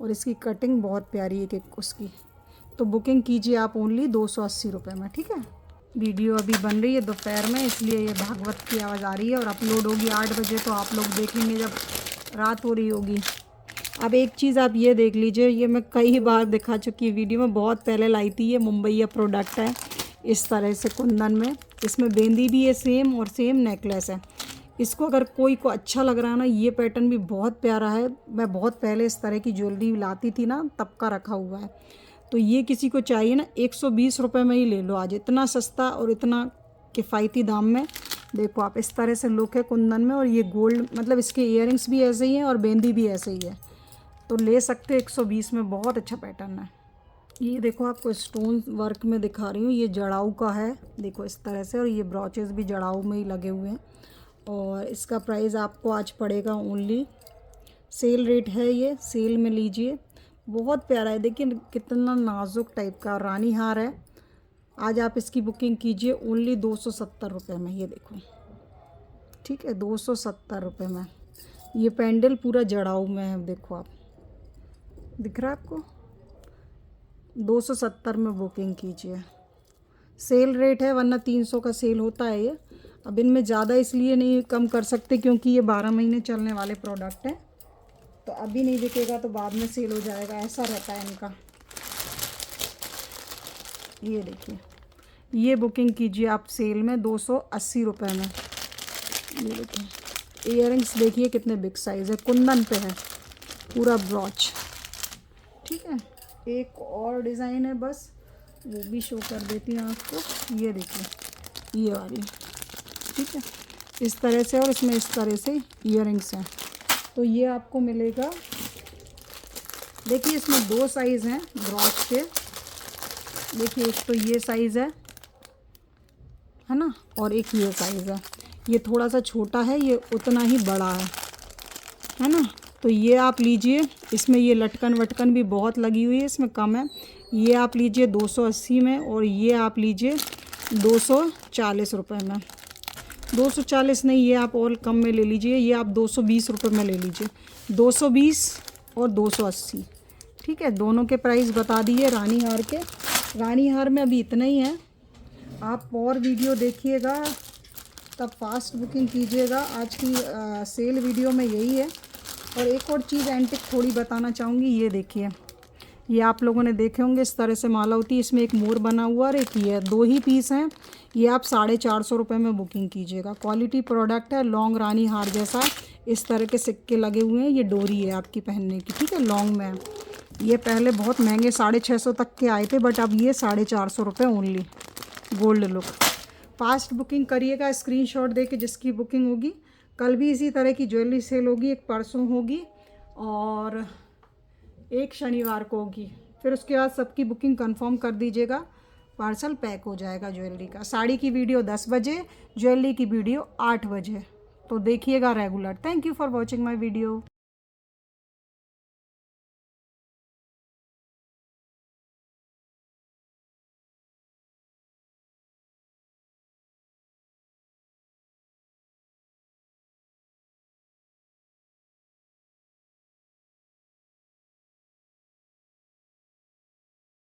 और इसकी कटिंग बहुत प्यारी है कि उसकी। तो बुकिंग कीजिए आप ओनली 280 रुपये में, ठीक है। वीडियो अभी बन रही है दोपहर में, इसलिए ये भागवत की आवाज़ आ रही है और अपलोड होगी 8 बजे, तो आप लोग देखेंगे जब रात हो रही होगी। अब एक चीज़ आप ये देख लीजिए, ये मैं कई बार दिखा चुकी है वीडियो में, बहुत पहले लाई थी। ये मुंबईया प्रोडक्ट है, इस तरह से कुंदन में, इसमें बेंदी भी है सेम और सेम नेकलेस है। इसको अगर कोई को अच्छा लग रहा है ना, ये पैटर्न भी बहुत प्यारा है। मैं बहुत पहले इस तरह की ज्वेलरी लाती थी ना, तब का रखा हुआ है। तो ये किसी को चाहिए ना 120 रुपये में ही ले लो आज, इतना सस्ता और इतना किफ़ायती दाम में। देखो आप, इस तरह से लुक है कुंदन में, और ये गोल्ड मतलब इसके ईयरिंग्स भी ऐसे ही हैं और बेंदी भी ऐसे ही है, तो ले सकते हो 120 में। बहुत अच्छा पैटर्न है। ये देखो आपको स्टोन वर्क में दिखा रही हूँ, ये जड़ाऊ का है, देखो इस तरह से, और ये ब्रॉचेस भी जड़ाऊ में ही लगे हुए हैं। और इसका प्राइस आपको आज पड़ेगा ओनली, सेल रेट है ये, सेल में लीजिए। बहुत प्यारा है, देखिए कितना नाजुक टाइप का रानी हार है। आज आप इसकी बुकिंग कीजिए ओनली 270 रुपये में। ये देखो, ठीक है, 270 रुपये में। ये पेंडल पूरा जड़ाऊ में है, देखो आप, दिख रहा है आपको। 270 में बुकिंग कीजिए, सेल रेट है, वरना 300 का सेल होता है ये। अब इनमें ज़्यादा इसलिए नहीं कम कर सकते क्योंकि ये 12 महीने चलने वाले प्रोडक्ट हैं। तो अभी नहीं बिकेगा तो बाद में सेल हो जाएगा, ऐसा रहता है इनका। ये देखिए, ये बुकिंग कीजिए आप सेल में 280 रुपये में। ये देखिए इयररिंग्स, देखिए कितने बिग साइज़ है, कुंदन पे है पूरा ब्रॉच। ठीक है, एक और डिज़ाइन है, बस वो भी शो कर देती हैं आपको। ये देखिए ये वाली, ठीक है, इस तरह से, और इसमें इस तरह से इयररिंग्स हैं। तो ये आपको मिलेगा, देखिए इसमें 2 साइज़ हैं ब्रॉच के। देखिए एक तो ये साइज़ है ना, और एक ये साइज़ है। ये थोड़ा सा छोटा है, ये उतना ही बड़ा है ना। तो ये आप लीजिए, इसमें ये लटकन वटकन भी बहुत लगी हुई है, इसमें कम है। ये आप लीजिए 280 में, और ये आप लीजिए 240 रुपये में। 240 नहीं, ये आप और कम में ले लीजिए, ये आप 220 रुपये में ले लीजिए। 220 और 280, ठीक है, दोनों के प्राइस बता दिए रानी हार के। रानी हार में अभी इतना ही है, आप और वीडियो देखिएगा तब फास्ट बुकिंग कीजिएगा। आज की सेल वीडियो में यही है। और एक और चीज़ एंटिक थोड़ी बताना चाहूँगी, ये देखिए, ये आप लोगों ने देखे होंगे, इस तरह से माला होती है, इसमें एक मोर बना हुआ और एक ये, 2 ही पीस हैं। ये आप 450 रुपये में बुकिंग कीजिएगा। क्वालिटी प्रोडक्ट है, लॉन्ग रानी हार जैसा, इस तरह के सिक्के लगे हुए हैं। ये डोरी है आपकी पहनने की, ठीक है, लॉन्ग में है। ये पहले बहुत महंगे 650 तक के आए थे, बट अब ये 450 रुपये only, gold look. Fast booking करिएगा, स्क्रीनशॉट दे के जिसकी बुकिंग होगी। कल भी इसी तरह की ज्वेलरी सेल होगी, एक परसों होगी और एक शनिवार को होगी। फिर उसके बाद सबकी बुकिंग कंफर्म कर दीजिएगा, पार्सल पैक हो जाएगा ज्वेलरी का। साड़ी की वीडियो 10 बजे, ज्वेलरी की वीडियो 8 बजे, तो देखिएगा regular. Thank you for watching my video.